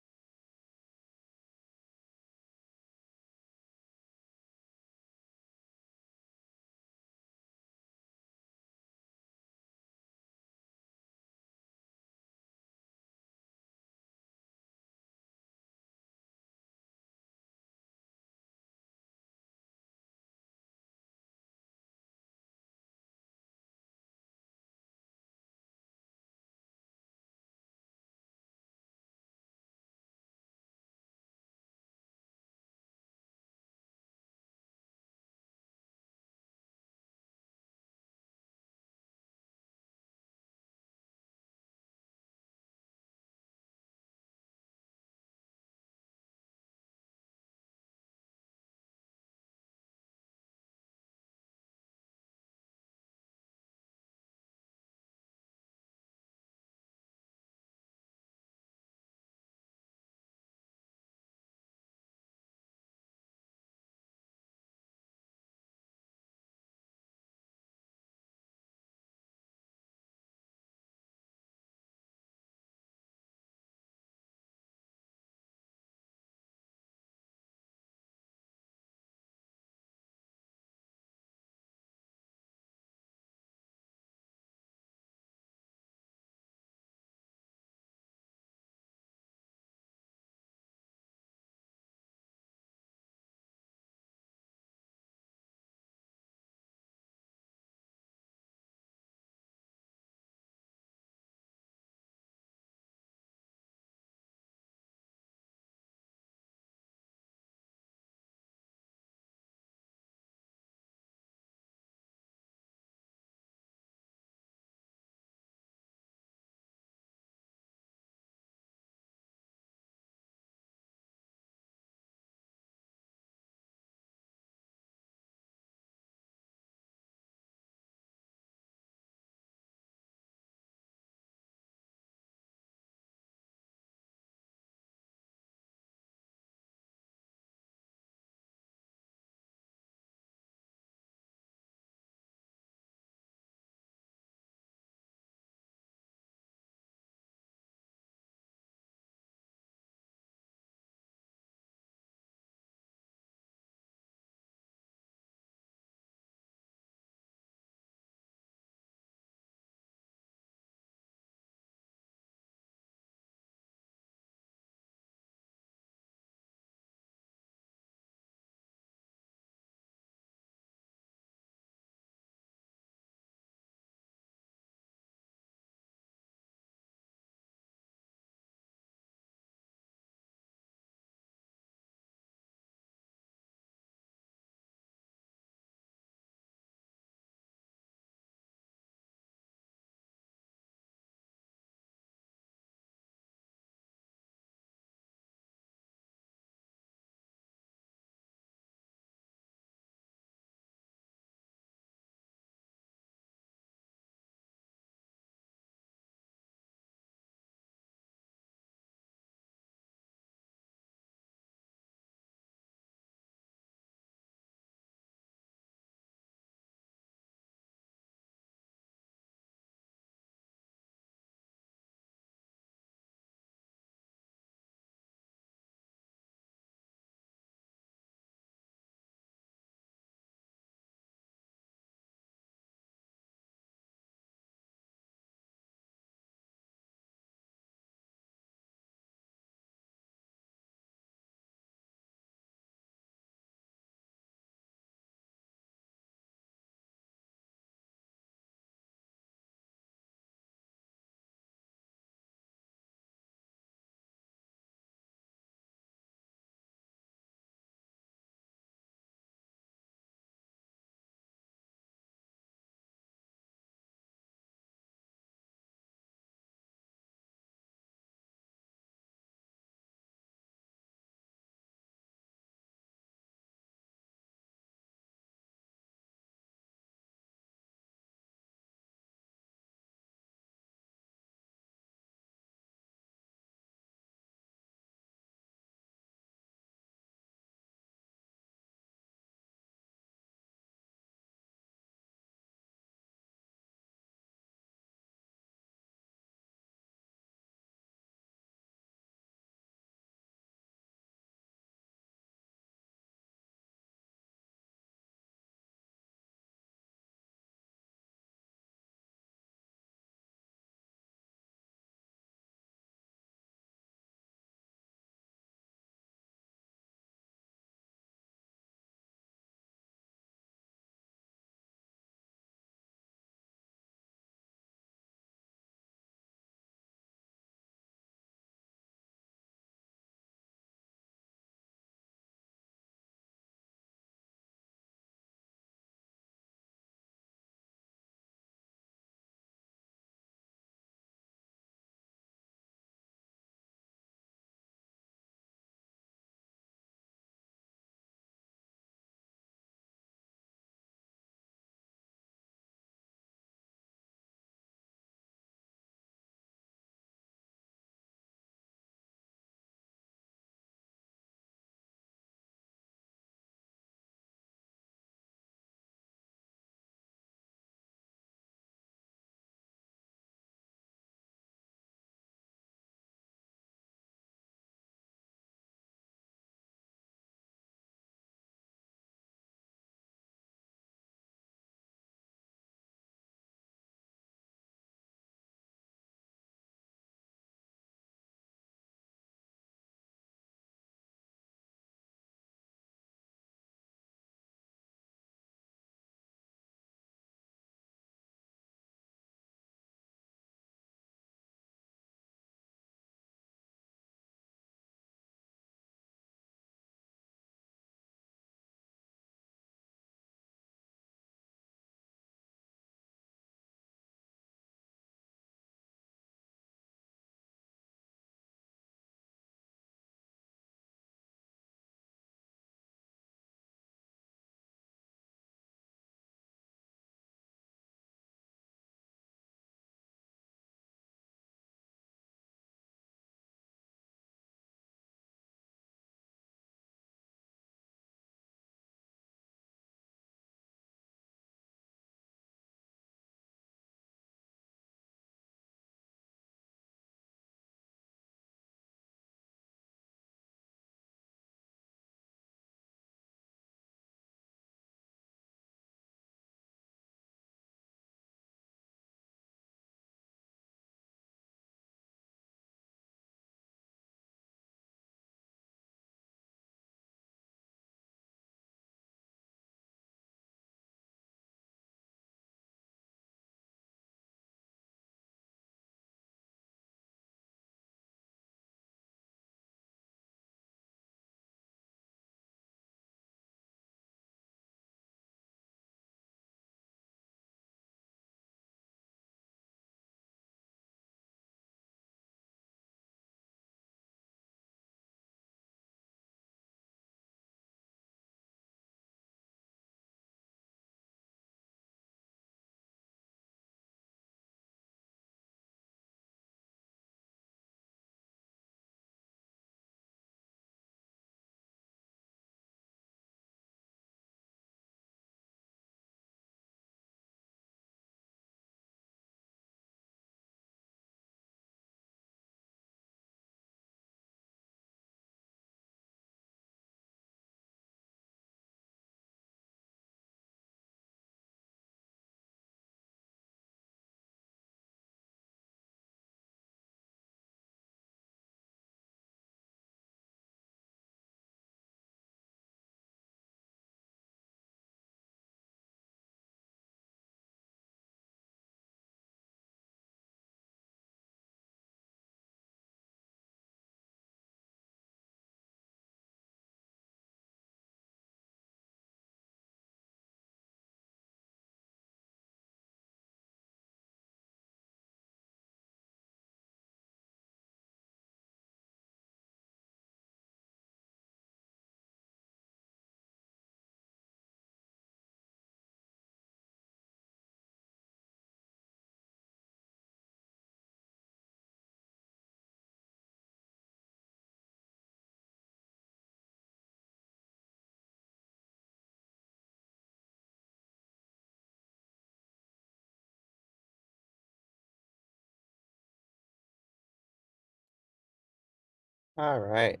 All right.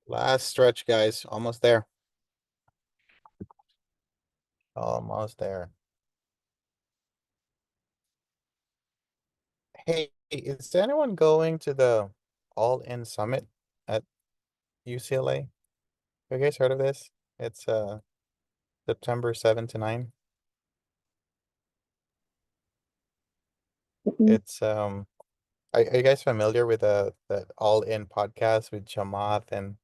Last stretch, guys. Almost there. Almost there. Hey, is anyone going to the All-In Summit at UCLA? Have you guys heard of this? It's September 7 to 9. It's are you guys familiar with the All-In podcast with Chamath and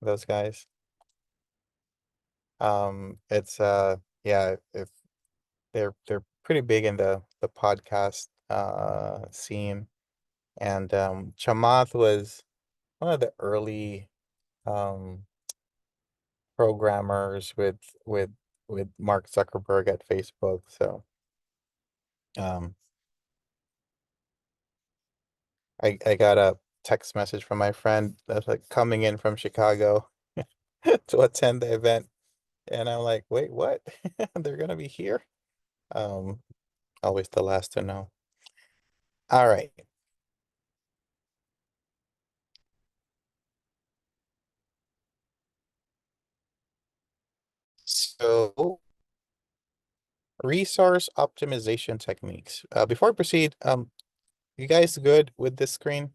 those guys? It's yeah, if they're pretty big in the podcast scene. And Chamath was one of the early um programmers with Mark Zuckerberg at Facebook. So um I got a text message from my friend that's like coming in from Chicago to attend the event. And I'm like, wait, what? They're gonna be here? Um, Always the last to know. All right. So resource optimization techniques. Before I proceed, you guys good with this screen?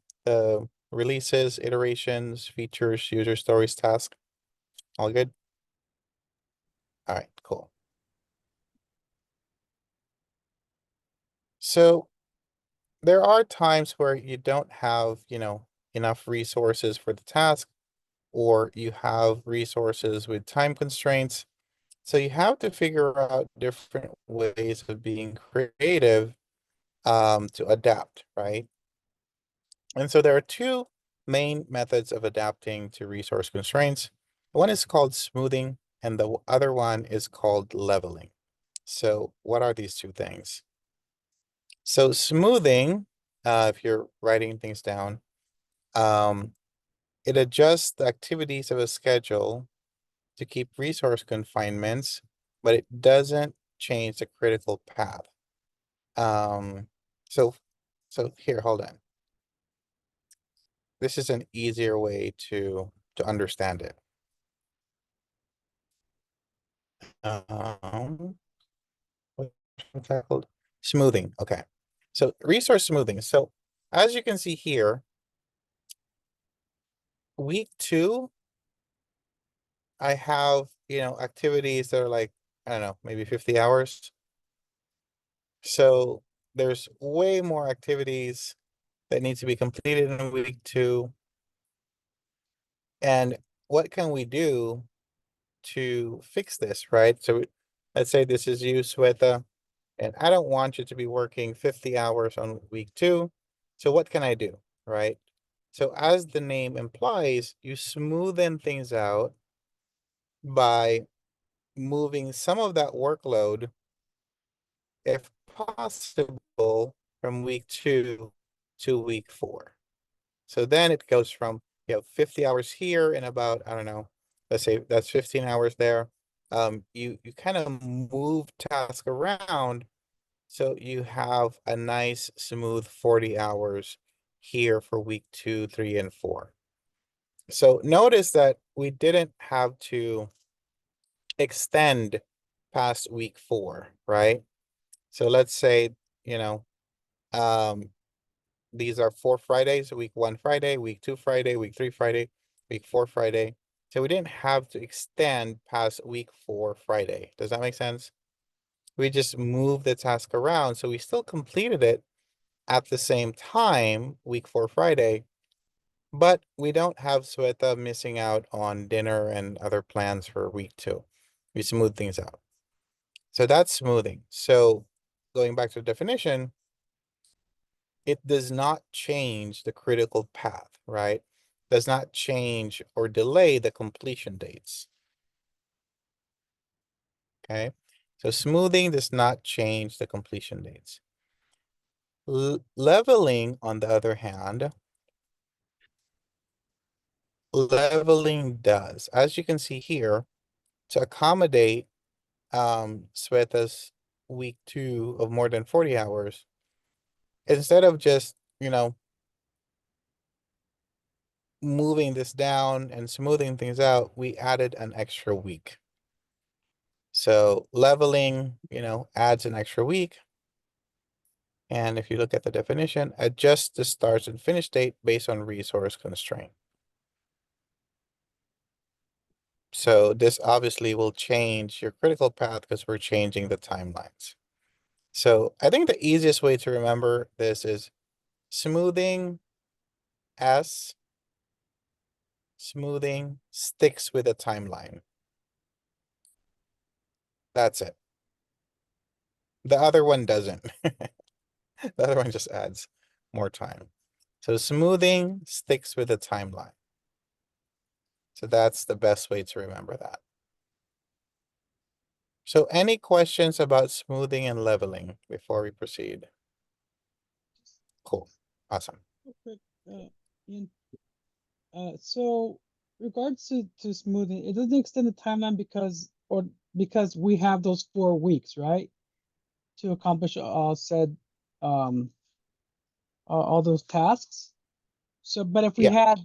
Releases, iterations, features, user stories, task. All good? All right, cool. So there are times where you don't have, enough resources for the task, or you have resources with time constraints. So you have to figure out different ways of being creative to adapt, right? And so there are two main methods of adapting to resource constraints. One is called smoothing, and the other one is called leveling. So what are these two things? So smoothing, if you're writing things down, um, it adjusts the activities of a schedule to keep resource confinements, but it doesn't change the critical path. Um, so, so here, hold on. This is an easier way to understand it. What's that called? Smoothing. Okay. So resource smoothing. So as you can see here, week 2, I have, activities that are like, I don't know, maybe 50 hours. So there's way more activities that need to be completed in week 2. And what can we do to fix this, right? So let's say this is you, Sweta, and I don't want you to be working 50 hours on week 2. So what can I do, right? So as the name implies, you smoothen things out by moving some of that workload, if possible, from week 2 to week 4. So then it goes from, 50 hours here and about, I don't know, let's say that's 15 hours there. You kind of move tasks around so you have a nice smooth 40 hours here for week 2, 3, and 4. So notice that we didn't have to extend past week 4, right? So let's say, you know, um, these are 4 Fridays, week 1 Friday, week 2 Friday, week 3 Friday, week 4 Friday. So we didn't have to extend past week 4 Friday. Does that make sense? We just moved the task around. So we still completed it at the same time, week 4 Friday, but we don't have Sweta missing out on dinner and other plans for week 2. We smooth things out. So that's smoothing. So going back to the definition, it does not change the critical path, right? Does not change or delay the completion dates. Okay. So smoothing does not change the completion dates. Leveling, on the other hand, leveling does. As you can see here, to accommodate Sweta's week 2 of more than 40 hours, instead of just, moving this down and smoothing things out, we added an extra week. So leveling, adds an extra week. And if you look at the definition, adjust the start and finish date based on resource constraint. So this obviously will change your critical path because we're changing the timelines. So I think the easiest way to remember this is smoothing S, smoothing sticks with a timeline. That's it. The other one doesn't. The other one just adds more time. So smoothing sticks with a timeline. So that's the best way to remember that. So any questions about smoothing and leveling before we proceed? Cool. Awesome. Real quick, Ian, so regards to smoothing, it doesn't extend the timeline because we have those 4 weeks, right? To accomplish said all those tasks. So, but if we had,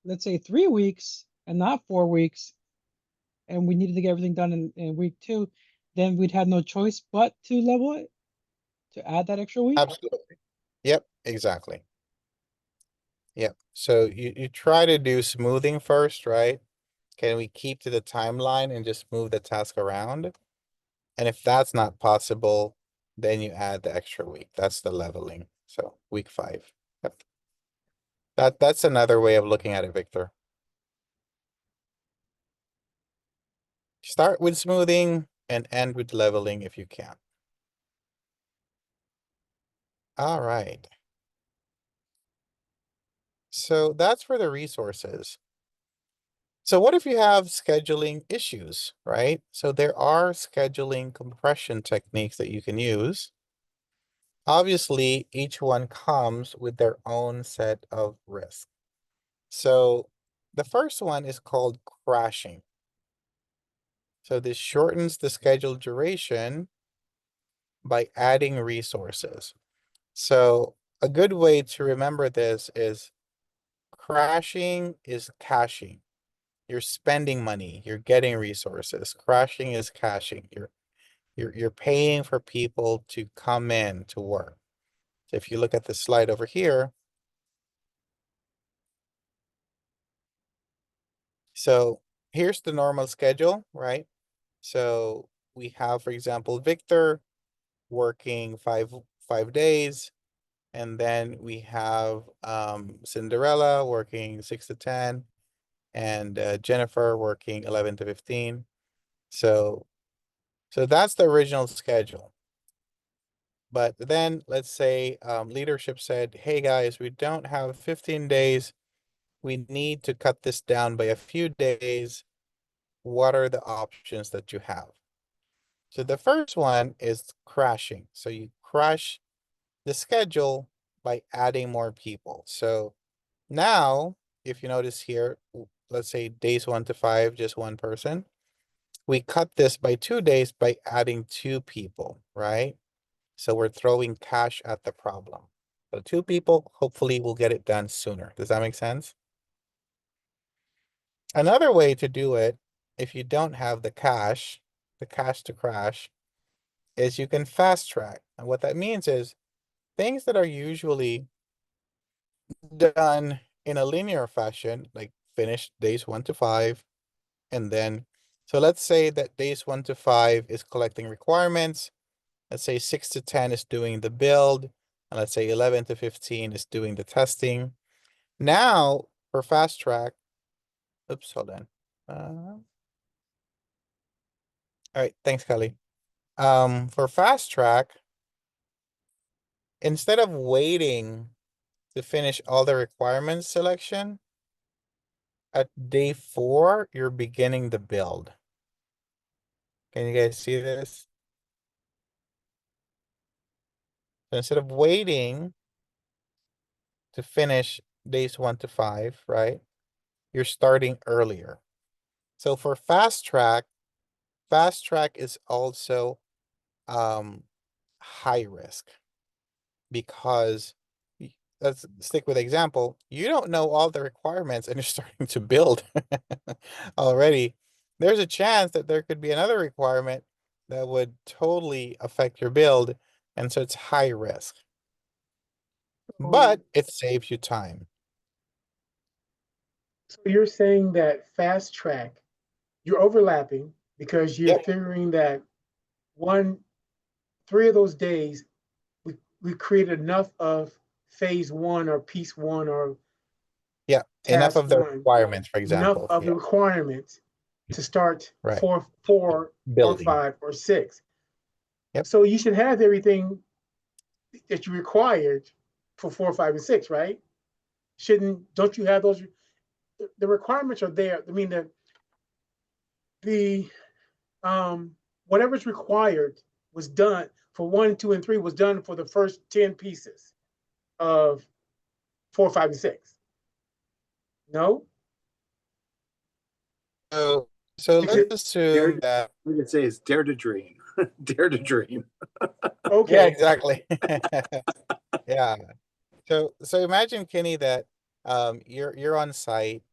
let's say 3 weeks and not 4 weeks, and we needed to get everything done in week 2, then we'd have no choice but to level it, to add that extra week. Absolutely. Yep, exactly. Yep. So you try to do smoothing first, right? Can we keep to the timeline and just move the task around? And if that's not possible, then you add the extra week. That's the leveling. So week 5. Yep. That's another way of looking at it, Victor. Start with smoothing and end with leveling if you can. All right. So that's for the resources. So what if you have scheduling issues, right? So there are scheduling compression techniques that you can use. Obviously, each one comes with their own set of risks. So the first one is called crashing. So this shortens the scheduled duration by adding resources. So a good way to remember this is crashing is caching. You're spending money, you're getting resources. Crashing is caching. You're paying for people to come in to work. So if you look at the slide over here, so here's the normal schedule, right? So we have, for example, Victor working five days, and then we have Cinderella working 6 to 10, and Jennifer working 11 to 15. So that's the original schedule. But then let's say leadership said, hey guys, we don't have 15 days. We need to cut this down by a few days. What are the options that you have? So the first one is crashing. So you crash the schedule by adding more people. So now, if you notice here, let's say days 1 to 5, just one person. We cut this by 2 days by adding 2 people, right? So we're throwing cash at the problem. So 2 people, hopefully we'll get it done sooner. Does that make sense? Another way to do it, if you don't have the cash to crash, is you can fast track. And what that means is things that are usually done in a linear fashion, like finish days 1 to 5, and then, so let's say that days 1 to 5 is collecting requirements. Let's say 6 to 10 is doing the build, and let's say 11 to 15 is doing the testing. Now, for fast track, oops, hold on. All right, thanks, Kelly. For fast track, instead of waiting to finish all the requirements selection, at day 4, you're beginning the build. Can you guys see this? So instead of waiting to finish days 1 to 5, right? You're starting earlier. So for fast track is also high risk because let's stick with the example. You don't know all the requirements and you're starting to build already. There's a chance that there could be another requirement that would totally affect your build. And so it's high risk, but it saves you time. So you're saying that fast track, you're overlapping because you're Yep. figuring that 3 of those days, we created enough of phase one or piece one or Yeah. Enough task of the one, requirements, for enough example. of the Yeah. requirements to start Right. four, or Building. 5 or 6. Yep. So you should have everything that you required for 4, 5, and 6, right? Don't you have those? The requirements are there. I mean, the whatever's required was done for 1, 2, and 3 was done for the first 10 pieces of 4, 5, and 6. No? So let's assume that. We could say it's dare to dream. Dare to dream. Okay. Yeah, exactly. Yeah. So imagine, Kenny, that you're on site,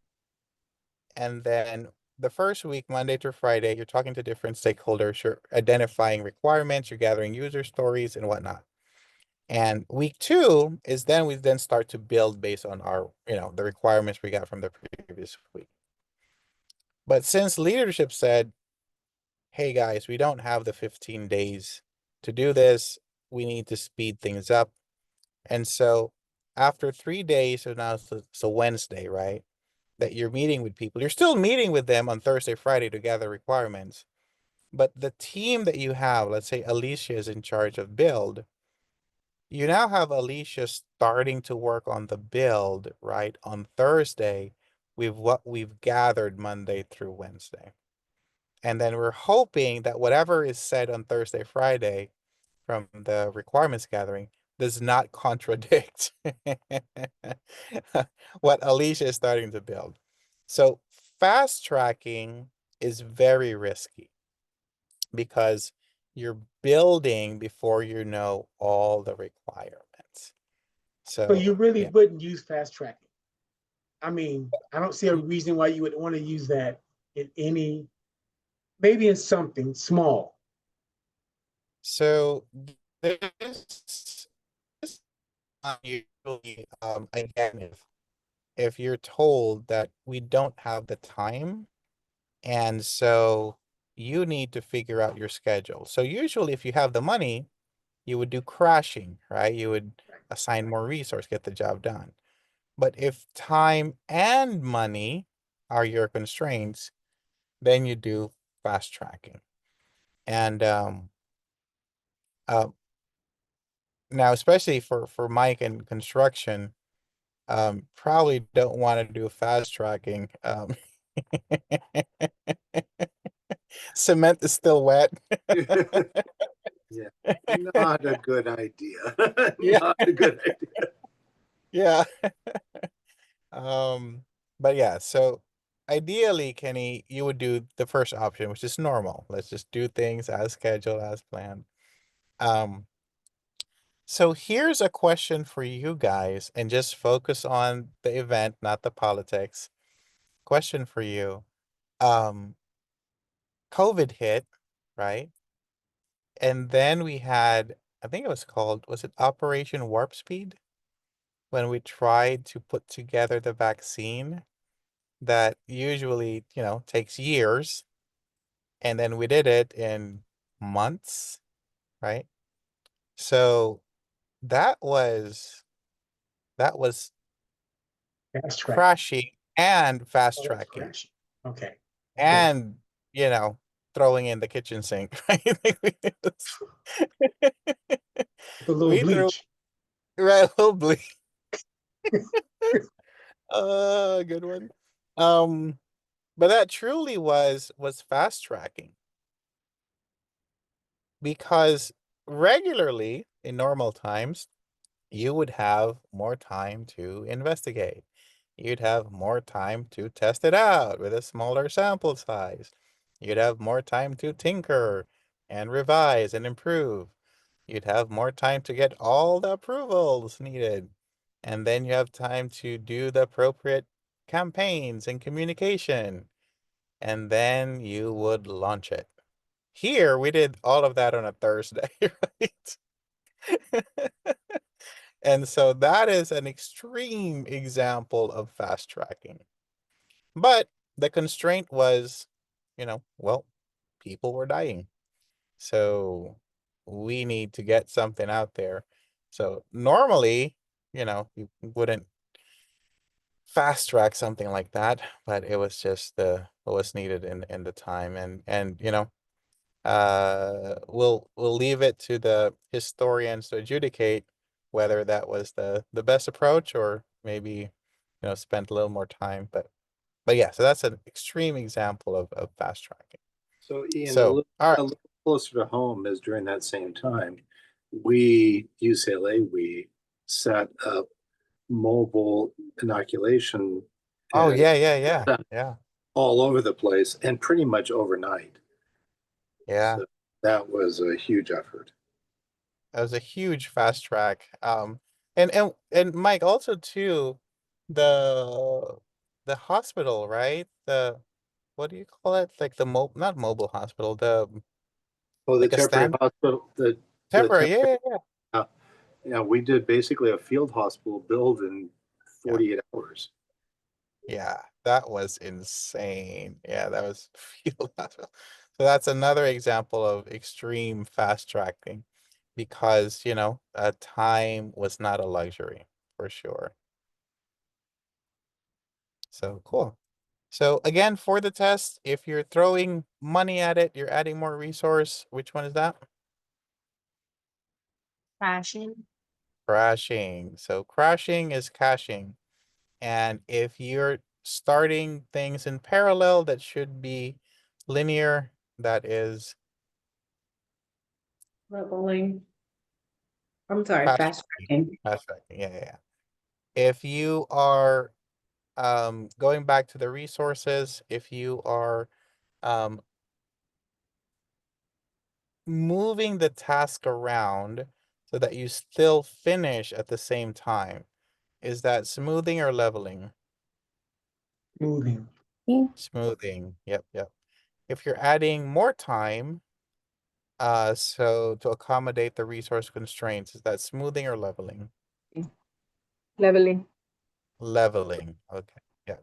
and then the first week, Monday through Friday, you're talking to different stakeholders, you're identifying requirements, you're gathering user stories and whatnot. And week 2 is then we then start to build based on our, the requirements we got from the previous week. But since leadership said, hey guys, we don't have the 15 days to do this, we need to speed things up. And so after 3 days, so now it's a Wednesday, right? That you're meeting with people. You're still meeting with them on Thursday, Friday to gather requirements. But the team that you have, let's say Alicia is in charge of build, you now have Alicia starting to work on the build, right? On Thursday, with what we've gathered Monday through Wednesday. And then we're hoping that whatever is said on Thursday, Friday from the requirements gathering does not contradict what Alicia is starting to build. So fast tracking is very risky because you're building before you know all the requirements. So you So really yeah. wouldn't use fast tracking. I mean, I don't see a reason why you would want to use that in maybe in something small. So this usually, again, if you're told that we don't have the time, and so you need to figure out your schedule. So usually if you have the money, you would do crashing, right? You would assign more resource, get the job done. But if time and money are your constraints, then you do fast tracking. And uh, now, especially for Mike and construction, probably don't want to do fast tracking. Cement is still wet. Yeah, not a good idea. Yeah. Not a good idea. Yeah. But yeah, so ideally, Kenny, you would do the first option, which is normal. Let's just do things as scheduled, as planned. So here's a question for you guys, and just focus on the event, not the politics. Question for you. COVID hit, right? And then we had, I think it was it Operation Warp Speed? When we tried to put together the vaccine that usually, takes years. And then we did it in months, right? So that was Fast tracking. crashing and fast Oh, that's tracking crashing. Okay. and, throwing in the kitchen sink, right? The little We threw bleach. right, a little bleach. Good one. But that truly was fast tracking, because regularly in normal times, you would have more time to investigate. You'd have more time to test it out with a smaller sample size. You'd have more time to tinker and revise and improve. You'd have more time to get all the approvals needed. and then you have time to do the appropriate campaigns and communication, and then you would launch it. Here, we did all of that on a Thursday, right? And so that is an extreme example of fast tracking. But the constraint was, well, people were dying. So we need to get something out there. So normally, you wouldn't fast track something like that, but it was just what was needed in the time. And we'll leave it to the historians to adjudicate whether that was the best approach, or maybe spent a little more time. But yeah, so that's an extreme example of fast tracking. So Ian, So all right. a little closer to home is during that same time, UCLA, set up mobile inoculation. Oh and yeah. all over the place and pretty much overnight. Yeah. So that was a huge effort. That was a huge fast track. And Mike, also too, the the hospital, right? What do you call it? Like the not mobile hospital, Oh, the like a temporary stand hospital, the temporary. Yeah. yeah, we did basically a field hospital build in 48 hours. Yeah, that was insane. Yeah, that was field hospital. So that's another example of extreme fast tracking, because, time was not a luxury for sure. So cool. So again, for the test, if you're throwing money at it, you're adding more resource. Which one is that? Crashing. Crashing. So crashing is caching. And if you're starting things in parallel that should be linear, that is Leveling. I'm sorry, fast fast tracking. tracking. Fast tracking. Yeah. If you are going back to the resources, if you are um moving the task around so that you still finish at the same time, is that smoothing or leveling? Moving. Smoothing. Yep. If you're adding more time, so to accommodate the resource constraints, is that smoothing or leveling? Leveling. Leveling. Okay. Yeah.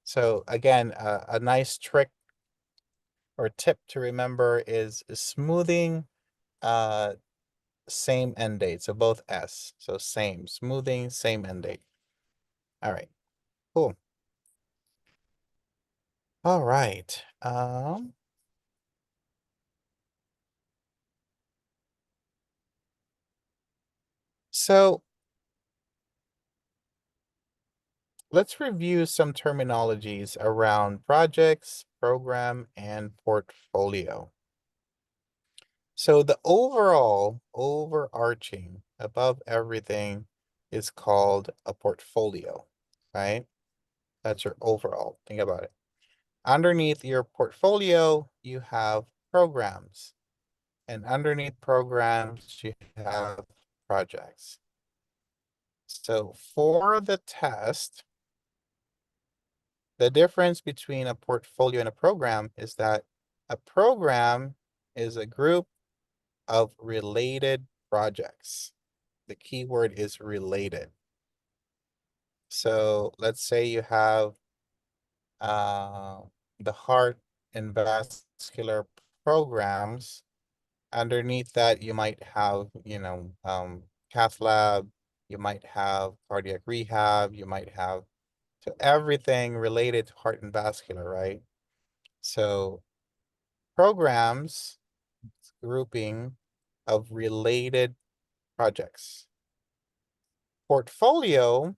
So again, a nice trick or tip to remember is smoothing, same end date. So both S. So same smoothing, same end date. All right. Cool. All right. So let's review some terminologies around projects, program, and portfolio. So the overarching above everything is called a portfolio, right? That's your overall. Think about it. Underneath your portfolio, you have programs. And underneath programs, you have projects. So for the test, the difference between a portfolio and a program is that a program is a group of related projects. The keyword is related. So let's say you have the heart and vascular programs. Underneath that, you might have, cath lab, you might have cardiac rehab, you might have everything related to heart and vascular, right? So programs, grouping of related projects. Portfolio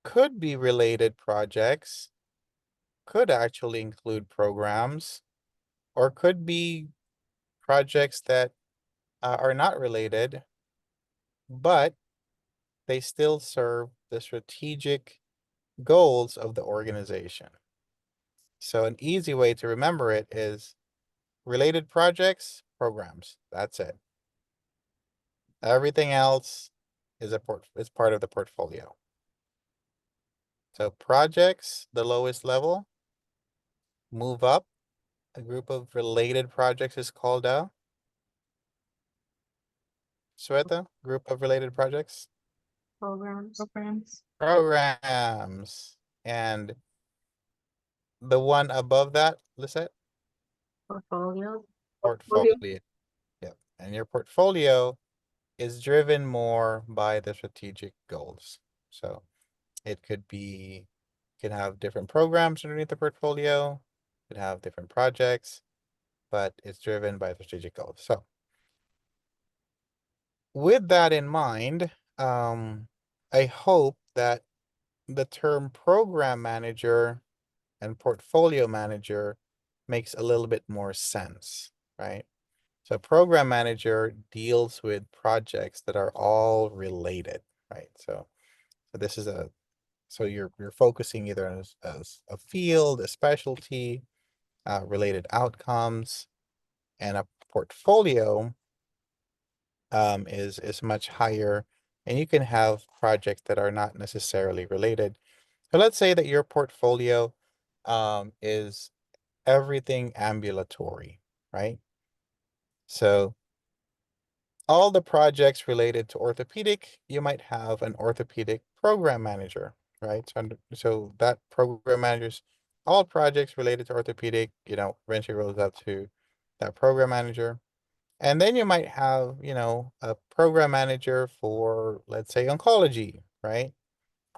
could be related projects, could actually include programs, or could be projects that are not related, but they still serve the strategic goals of the organization. So an easy way to remember it is related projects, programs. That's it. Everything else is is part of the portfolio. So projects, the lowest level, move up. A group of related projects is called a Sweta, group of related projects. Programs. Programs. And the one above that, Lisette? Portfolio. Portfolio. Yep. And your portfolio is driven more by the strategic goals. So it could be, can have different programs underneath the portfolio, could have different projects, but it's driven by the strategic goals. So with that in mind, I hope that the term program manager and portfolio manager makes a little bit more sense, right? So program manager deals with projects that are all related, right? So this is so you're focusing either as a field, a specialty, related outcomes, and a portfolio is much higher, and you can have projects that are not necessarily related. So let's say that your portfolio is everything ambulatory, right? So all the projects related to orthopedic, you might have an orthopedic program manager, right? So that program managers all projects related to orthopedic, eventually rolls up to that program manager. And then you might have, a program manager for, let's say, oncology, right?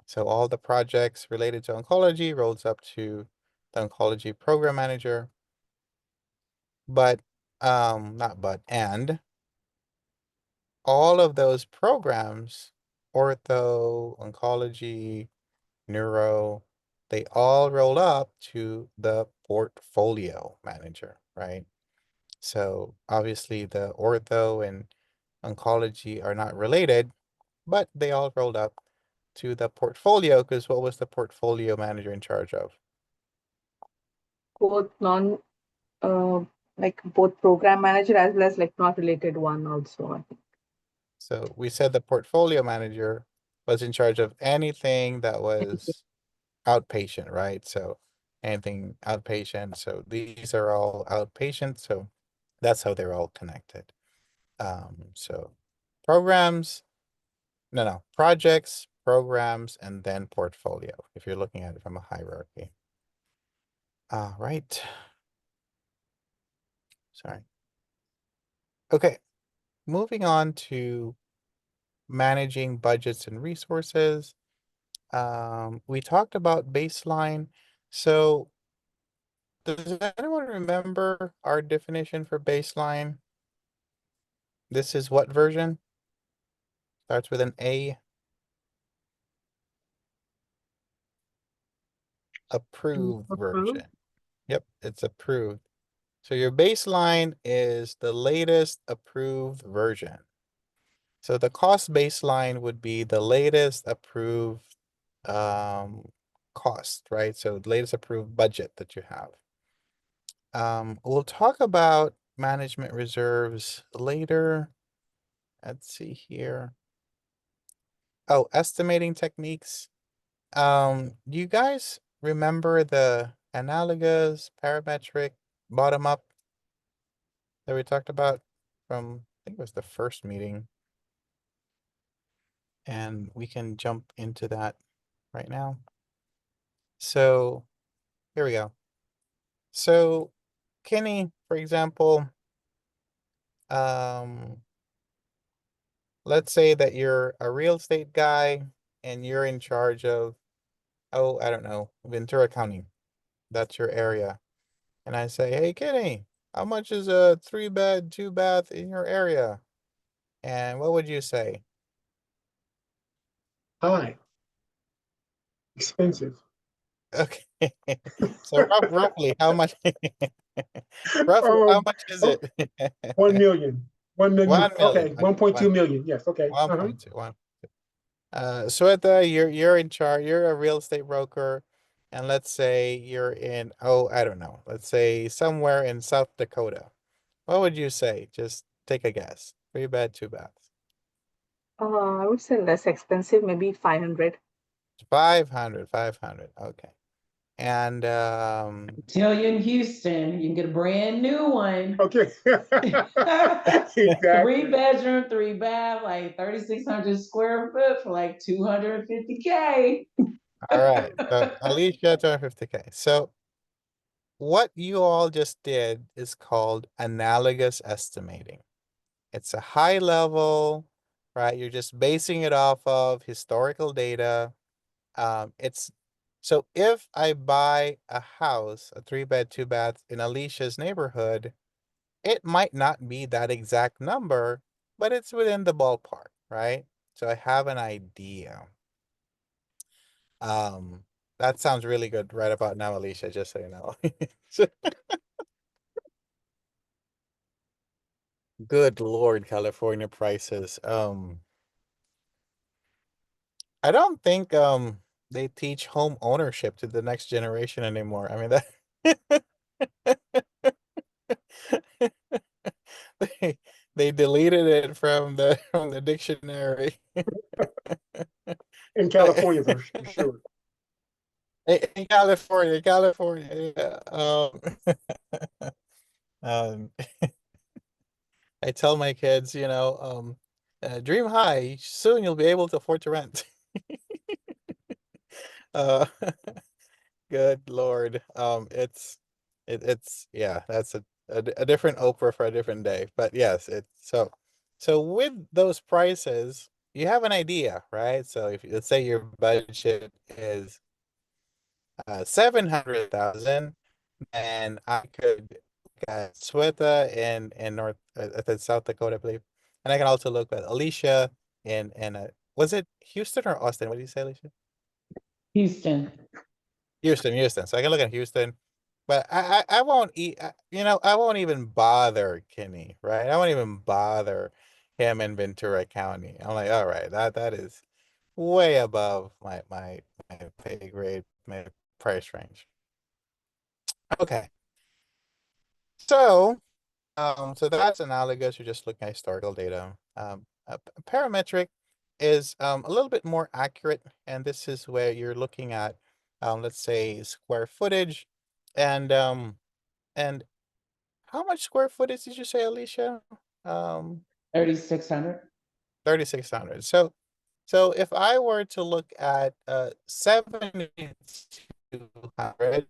So all the projects related to oncology rolls up to the oncology program manager. But, not but, and all of those programs, ortho, oncology, neuro, they all roll up to the portfolio manager, right? So obviously the ortho and oncology are not related, but they all rolled up to the portfolio because what was the portfolio manager in charge of? Both non, uh, like both program manager as well as like not related one also, I think. So we said the portfolio manager was in charge of anything that was outpatient, right? So anything outpatient. So these are all outpatient. So that's how they're all connected. So programs, no, projects, programs, and then portfolio, if you're looking at it from a hierarchy. All right. Sorry. Okay, moving on to managing budgets and resources. We talked about baseline. So does anyone remember our definition for baseline? This is what version? Starts with an A. Approved version. Yep, it's approved. So your baseline is the latest approved version. So the cost baseline would be the latest approved cost, right? So the latest approved budget that you have. We'll talk about management reserves later. Let's see here. Oh, estimating techniques. Do you guys remember the analogous, parametric, bottom up that we talked about from, I think it was the first meeting? And we can jump into that right now. So here we go. So Kenny, for example, let's say that you're a real estate guy and you're in charge of, oh, I don't know, Ventura County. That's your area. And I say, hey, Kenny, how much is a 3-bed, 2-bath in your area? And what would you say? High. Expensive. Okay. So roughly how much? Roughly how much is it? 1 million. 1 million. 1 million. Okay, 1.2 million. Yes, okay. 1.2. Sweta, you're in charge, you're a real estate broker, and let's say you're in, oh, I don't know, let's say somewhere in South Dakota. What would you say? Just take a guess. 3-bed, 2 baths. I would say less expensive, maybe 500. 500, 500. Okay. And Tell you in Houston, you can get a brand new one. Okay. Exactly. 3 bedroom, 3 bath, like 3,600 square foot for like 250K. all right. So Alicia, 250K. So what you all just did is called analogous estimating. It's a high level, right? You're just basing it off of historical data. It's so if I buy a house, a 3-bed, 2-bath in Alicia's neighborhood, it might not be that exact number, but it's within the ballpark, right? So I have an idea. Um, that sounds really good right about now, Alicia, just so you know. Good Lord, California prices. I don't think they teach home ownership to the next generation anymore. I mean that they deleted it from the dictionary. In California for sure. In California, yeah. Um, I tell my kids, dream high. Soon you'll be able to afford to rent. Uh, good Lord. It's yeah, that's a different Oprah for a different day. But yes, it's so with those prices, you have an idea, right? So if let's say your budget is 700,000, and I could look at Sweta in North South Dakota, I believe, and I can also look at Alicia in was it Houston or Austin? What did you say, Alicia? Houston. Houston. So I can look at Houston, but I won't eat. I won't even bother Kenny, right? I won't even bother him in Ventura County. I'm like, all right, that is way above my pay grade, my price range. Okay, so so that's analogous. You're just looking at historical data. Parametric is a little bit more accurate, and this is where you're looking at, let's say, square footage, and and how much square footage did you say, Alicia? 3,600. 3,600. So if I were to look at 7,200,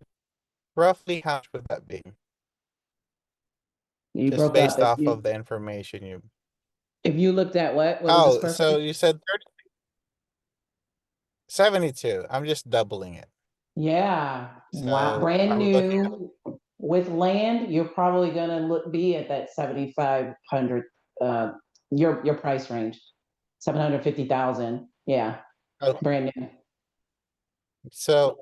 roughly how much would that be? You Just broke up. based off of the information you. If you looked at what was the Oh, square so footage? you said 72. I'm just doubling it. Yeah, wow, So brand I'm looking at, new with land, you're probably gonna be at that 7,500, your price range, 750,000. Yeah, okay. brand new. So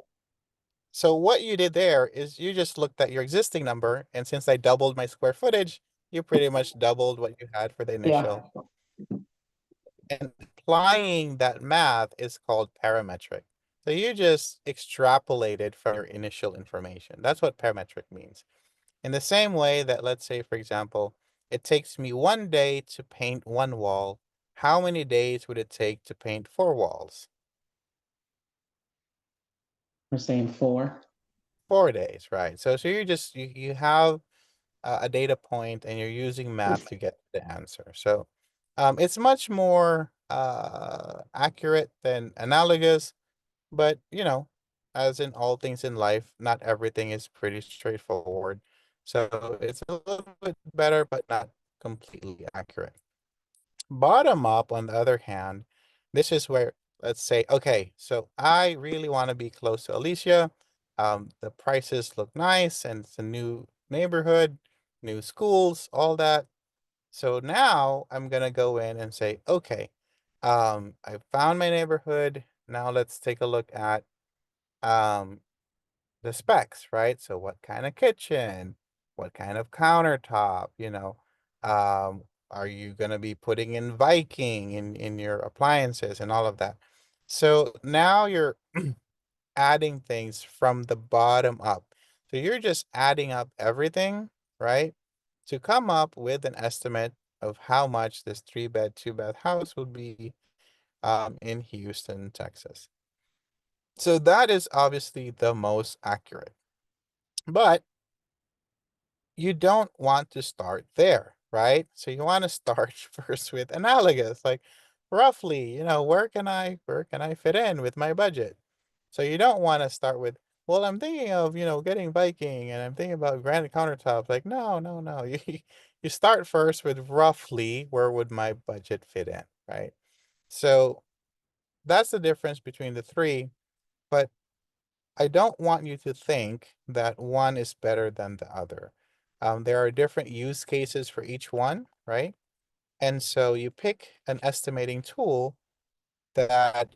what you did there is you just looked at your existing number, and since I doubled my square footage, you pretty much doubled what you had for the Yeah, initial. And applying that math is called parametric. So you just extrapolated from your initial information. That's what parametric means. In the same way that, let's say, for example, it takes me 1 day to paint one wall, how many days would it take to paint 4 walls? we're saying 4. 4 days, right? So you have a data point and you're using math to get the answer. So it's much more accurate than analogous, but as in all things in life, not everything is pretty straightforward. So it's a little bit better, but not completely accurate. Bottom up, on the other hand, this is where, let's say, okay, so I really want to be close to Alicia. The prices look nice and it's a new neighborhood, new schools, all that. So now I'm gonna go in and say, okay, I found my neighborhood. Now let's take a look at um the specs, right? So what kind of kitchen, what kind of countertop, are you going to be putting in Viking in your appliances and all of that. So now you're adding things from the bottom up. So you're just adding up everything, right? To come up with an estimate of how much this 3-bed, 2-bath house would be in Houston, Texas. So that is obviously the most accurate. But you don't want to start there, right? So you want to start first with analogous, like roughly, where can I fit in with my budget? So you don't want to start with, well, I'm thinking of, getting Viking and I'm thinking about granite countertops. Like, no, no, no. You start first with roughly where would my budget fit in, right? So that's the difference between the three. But I don't want you to think that one is better than the other. There are different use cases for each one, right? And so you pick an estimating tool that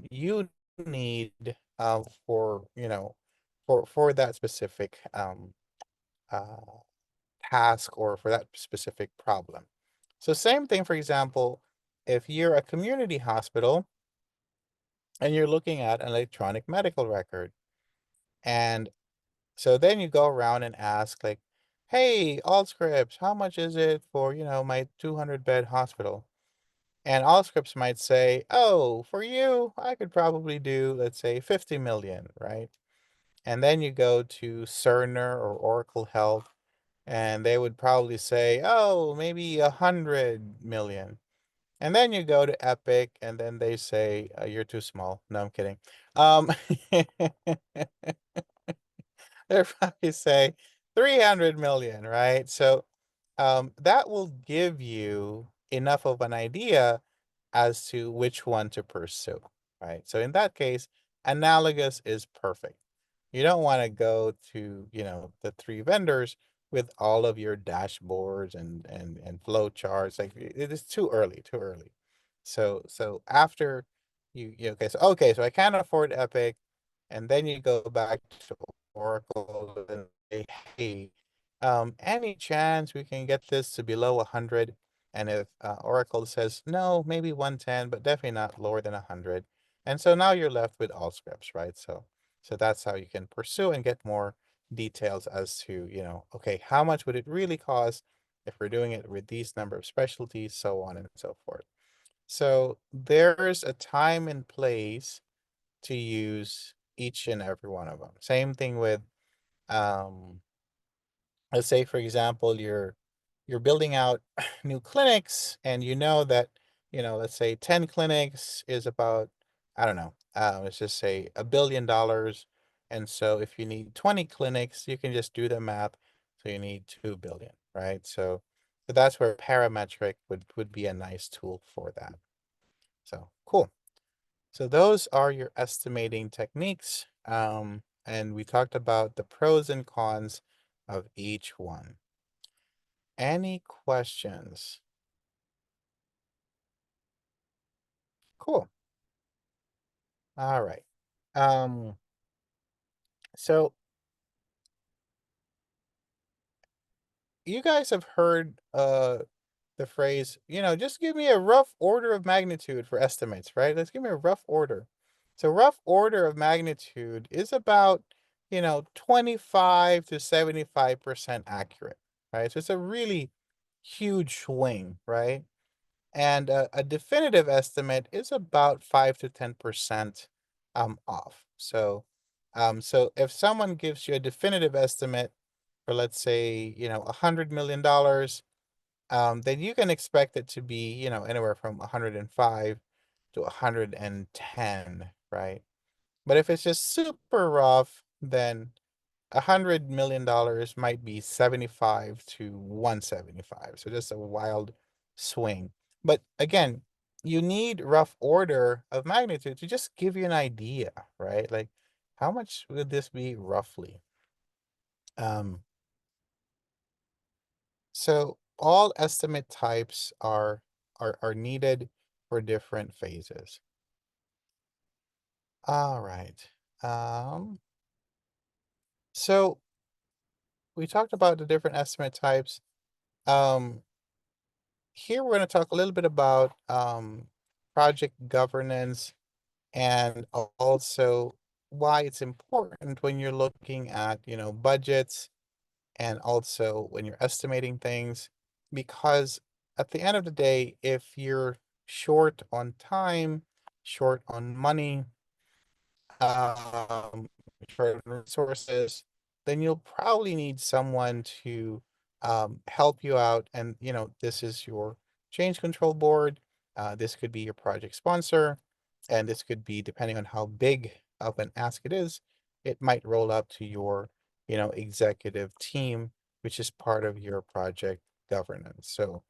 you need for for that specific uh, task or for that specific problem. So same thing, for example, if you're a community hospital and you're looking at an electronic medical record, and so then you go around and ask like, hey, Allscripts, how much is it for, my 200-bed hospital? And Allscripts might say, oh, for you, I could probably do, let's say, 50 million, right? And then you go to Cerner or Oracle Health, and they would probably say, oh, maybe 100 million. And then you go to Epic, and then they say, you're too small. No, I'm kidding. They'll probably say 300 million, right? So that will give you enough of an idea as to which one to pursue, right? So in that case, analogous is perfect. You don't want to go to, the three vendors with all of your dashboards and flow charts. Like it is too early, too early. So after so I can't afford Epic, and then you go back to Oracle and say, hey, any chance we can get this to below 100? And if Oracle says, no, maybe 110, but definitely not lower than 100. And so now you're left with Allscripts, right? So that's how you can pursue and get more details as to, okay, how much would it really cost if we're doing it with these number of specialties, so on and so forth. So there's a time and place to use each and every one of them. Same thing with, um, let's say, for example, you're building out new clinics, and you know that, let's say 10 clinics is about, I don't know, let's just say $1 billion. And so if you need 20 clinics, you can just do the math. So you need 2 billion, right? So that's where parametric would be a nice tool for that. So cool. So those are your estimating techniques. And we talked about the pros and cons of each one. Any questions? Cool. All right. So you guys have heard the phrase, just give me a rough order of magnitude for estimates, right? Let's give me a rough order. So rough order of magnitude is about, 25 to 75% accurate, right? So it's a really huge swing, right? And a definitive estimate is about 5 to 10% off. So if someone gives you a definitive estimate for, let's say, $100 million, then you can expect it to be, anywhere from 105 to 110, right? But if it's just super rough, then $100 million might be 75 to 175. So just a wild swing. But again, you need rough order of magnitude to just give you an idea, right? Like how much would this be roughly? Um, so all estimate types are needed for different phases. All right. So we talked about the different estimate types. Um, Here we're going to talk a little bit about project governance and also why it's important when you're looking at, budgets and also when you're estimating things, because at the end of the day, if you're short on time, short on money, um, short on resources, then you'll probably need someone to help you out. And this is your change control board. This could be your project sponsor, and this could be, depending on how big of an ask it is, it might roll up to your executive team, which is part of your project governance. So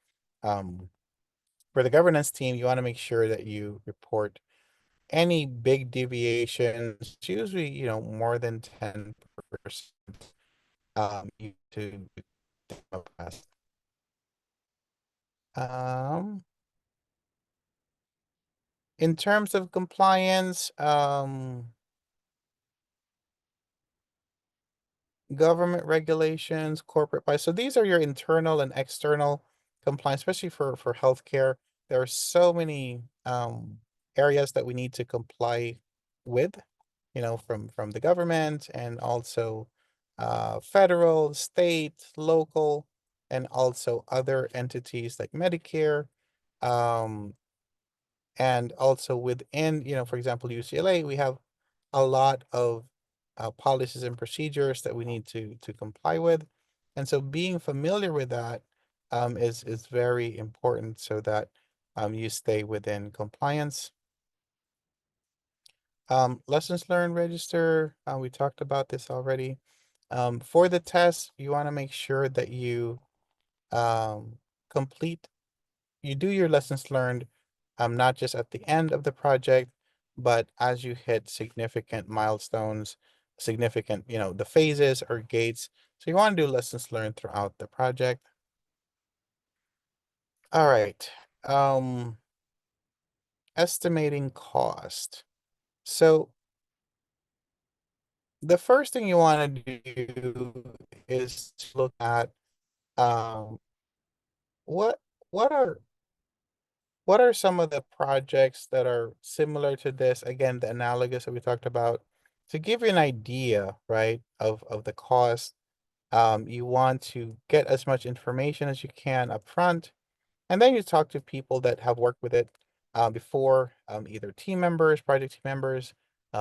for the governance team, you want to make sure that you report any big deviations, usually more than 10%, you to pass. In terms of compliance, government regulations, corporate by. So these are your internal and external compliance, especially for healthcare. There are so many areas that we need to comply with, from the government, and also federal, state, local, and also other entities like Medicare. And also within, for example, UCLA, we have a lot of policies and procedures that we need to comply with. And so being familiar with that is very important, so that you stay within compliance. Lessons learned register, we talked about this already. For the test, you want to make sure that you complete, you do your lessons learned, not just at the end of the project, but as you hit significant milestones, significant, the phases or gates. So you want to do lessons learned throughout the project. All right. Estimating cost. So the first thing you want to do is to look at um, what what are what are some of the projects that are similar to this? Again, the analogous that we talked about, to give you an idea, right, of the cost. You want to get as much information as you can up front, and then you talk to people that have worked with it before, either team members, project team members,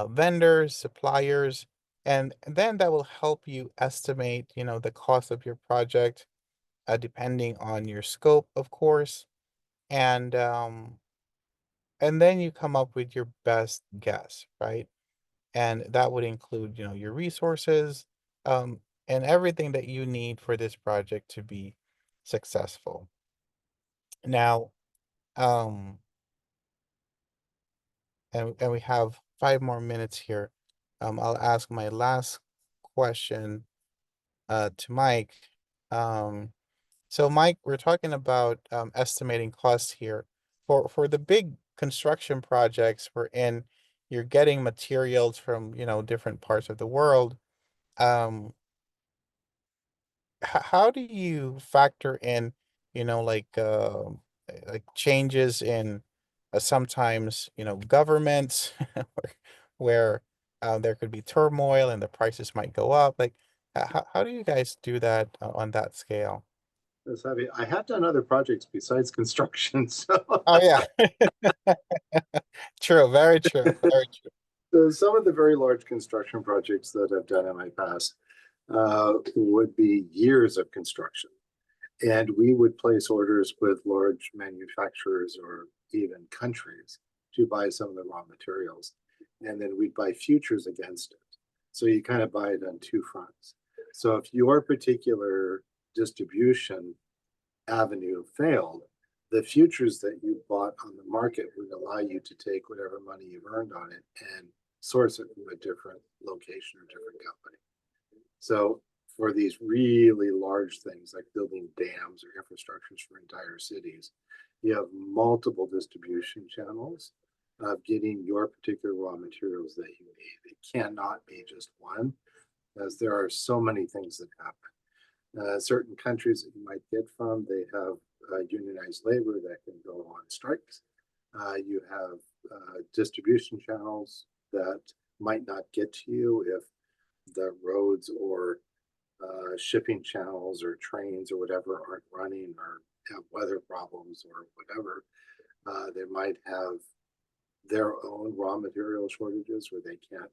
vendors, suppliers, and then that will help you estimate, the cost of your project, depending on your scope, of course, and then you come up with your best guess, right? And that would include, your resources, um, and everything that you need for this project to be successful. Now, um, and we have 5 more minutes here. I'll ask my last question to Mike. Um, so Mike, we're talking about estimating costs here. For the big construction projects we're in, you're getting materials from, different parts of the world. Um, how do you factor in, like changes in sometimes, governments where there could be turmoil and the prices might go up. Like, how do you guys do that on that scale? I have done other projects besides construction, so. Oh yeah, true, very true, very true. So some of the very large construction projects that I've done in my past would be years of construction. And we would place orders with large manufacturers or even countries to buy some of the raw materials. And then we'd buy futures against it. So you kind of buy it on two fronts. So if your particular distribution avenue failed, the futures that you bought on the market would allow you to take whatever money you've earned on it and source it from a different location or different company. So for these really large things like building dams or infrastructures for entire cities, you have multiple distribution channels of getting your particular raw materials that you need. It cannot be just one, as there are so many things that happen. Certain countries that you might get from, they have unionized labor that can go on strikes. You have distribution channels that might not get to you if the roads or shipping channels or trains or whatever aren't running or have weather problems or whatever. They might have their own raw material shortages where they can't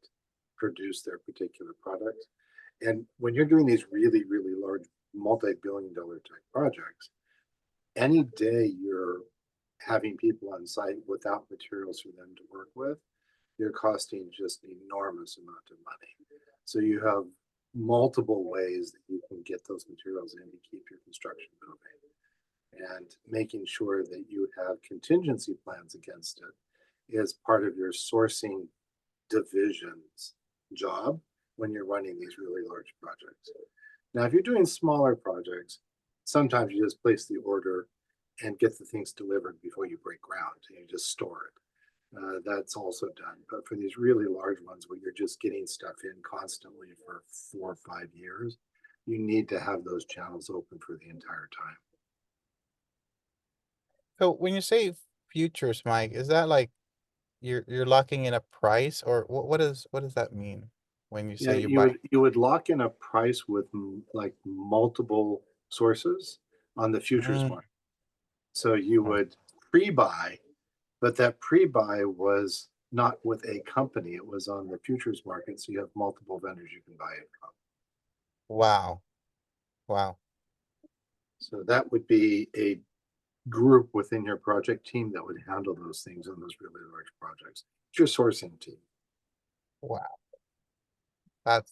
produce their particular products. And when you're doing these really, really large multi-billion-dollar type projects, any day you're having people on site without materials for them to work with, you're costing just an enormous amount of money. So you have multiple ways that you can get those materials in to keep your construction moving. And making sure that you have contingency plans against it is part of your sourcing division's job when you're running these really large projects. Now, if you're doing smaller projects, sometimes you just place the order and get the things delivered before you break ground and you just store it. That's also done. But for these really large ones where you're just getting stuff in constantly for 4 or 5 years, you need to have those channels open for the entire time. So when you say futures, Mike, is that like you're locking in a price, or what does that mean when you Yeah, say you buy? you would lock in a price with like multiple sources on the futures Mm, market. So you mm. would pre-buy, but that pre-buy was not with a company, it was on the futures market. So you have multiple vendors you can buy it from. Wow. Wow. So that would be a group within your project team that would handle those things on those really large projects. It's your sourcing team. Wow. That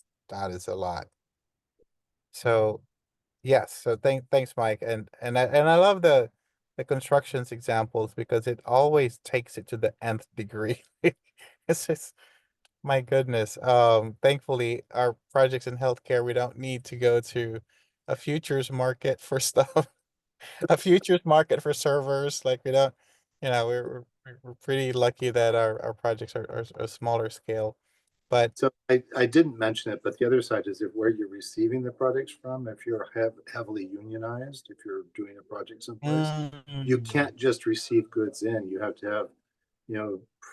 is a lot. So yes, so thanks, Mike. And I love the constructions examples because it always takes it to the nth degree. It's just my goodness. Thankfully our projects in healthcare, we don't need to go to a futures market for stuff. A futures market for servers. Like we don't, we're pretty lucky that our projects are a smaller scale. But So I didn't mention it, but the other side is if where you're receiving the products from, if you're heavily unionized, if you're doing a project someplace, you mm, can't just receive goods in. You have to have,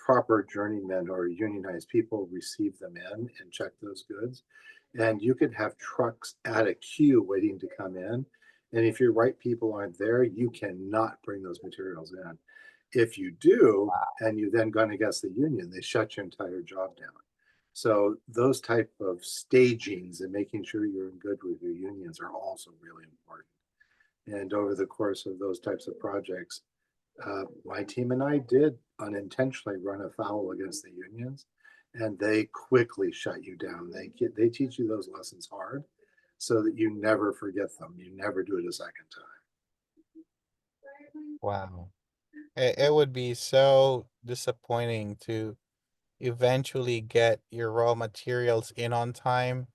proper journeymen or unionized people receive them in and check those goods. And you could have trucks at a queue waiting to come in. And if your right people aren't there, you cannot bring those materials in. If you do, and you then gone against the union, they shut your entire job down. So those type of stagings and making sure you're in good with your unions are also really important. And over the course of those types of projects, my team and I did unintentionally run afoul against the unions, and they quickly shut you down. They teach you those lessons hard, so that you never forget them. You never do it a second time. wow. It would be so disappointing to eventually get your raw materials in on time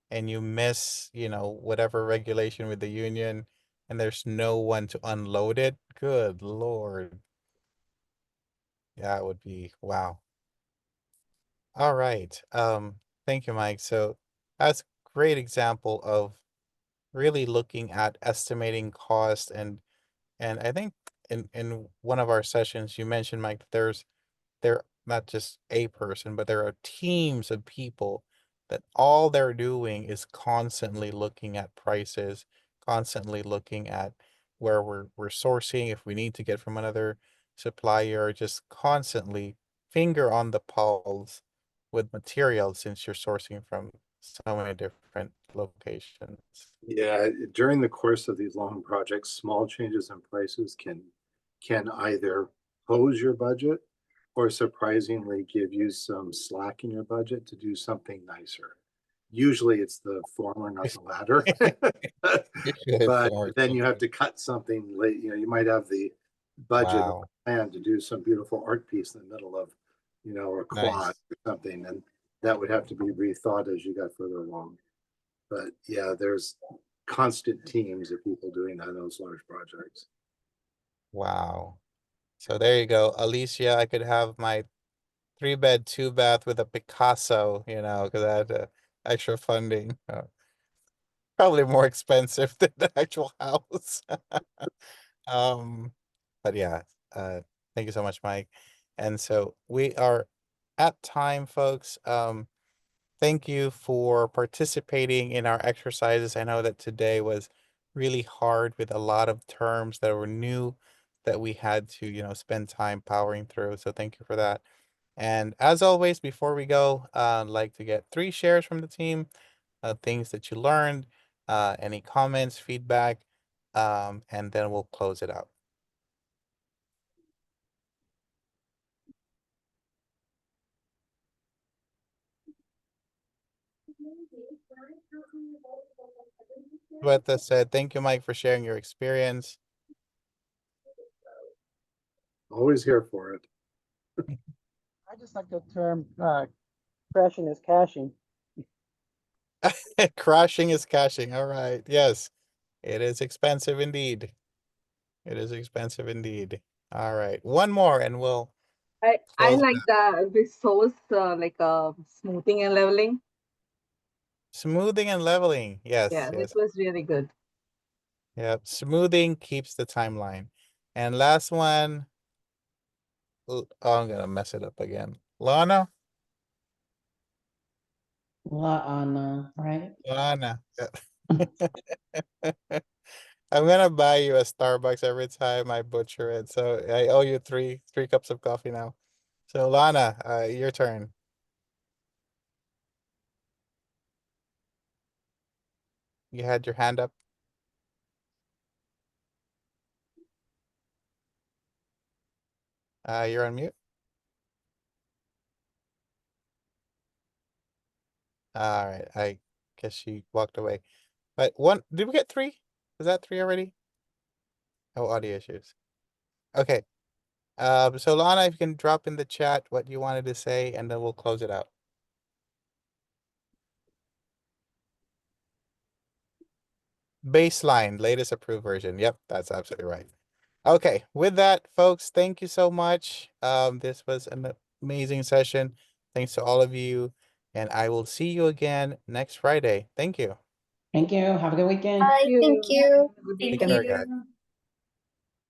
and you miss, whatever regulation with the union and there's no one to unload it. Good Lord. Yeah, it would be wow. All right. Thank you, Mike. So that's a great example of really looking at estimating cost and I think in one of our sessions you mentioned, Mike, that they're not just a person, but there are teams of people that all they're doing is constantly looking at prices, constantly looking at where we're sourcing, if we need to get from another supplier, just constantly finger on the pulse with materials since you're sourcing from so many different locations. Yeah, during the course of these long projects, small changes in prices can either pose your budget or surprisingly give you some slack in your budget to do something nicer. Usually it's the former, not the latter. But then you have to cut something late. You might have the budget or Wow. plan to do some beautiful art piece in the middle of, a quad Nice. or something, and that would have to be rethought as you got further along. But yeah, there's constant teams of people doing that on those large projects. Wow. So there you go. Alicia, I could have my 3-bed, 2-bath with a Picasso, because I had extra funding. Probably more expensive than the actual house. Um, but yeah, thank you so much, Mike. And so we are at time, folks. thank you for participating in our exercises. I know that today was really hard with a lot of terms that were new that we had to, spend time powering through. So thank you for that. And as always, before we go, I'd like to get 3 shares from the team, things that you learned, any comments, feedback, and then we'll close it out. Shweta said, thank you, Mike, for sharing your experience. Always here for it. I just like the term crashing is cashing. Crashing is cashing. All right. Yes, it is expensive indeed. It is expensive indeed. All right. One more and we'll I close it like out. the resource smoothing and leveling. Smoothing and leveling. Yes, Yeah, yes. this was really good. Yep. Smoothing keeps the timeline. And last one. Oh, I'm gonna mess it up again. Lana? Lana, right? Lana. I'm gonna buy you a Starbucks every time I butcher it. So I owe you three cups of coffee now. So Lana, your turn. You had your hand up. You're on mute. All right. I guess she walked away. But did we get 3? Is that 3 already? Oh, audio issues. Okay. So Lana, if you can drop in the chat what you wanted to say, and then we'll close it out. Baseline, latest approved version. Yep, that's absolutely right. Okay, with that, folks, thank you so much. This was an amazing session. Thanks to all of you, and I will see you again next Friday. Thank you. Thank you. Have a good weekend. Bye. Thank you. Good Take Thank care, weekend. guys. you.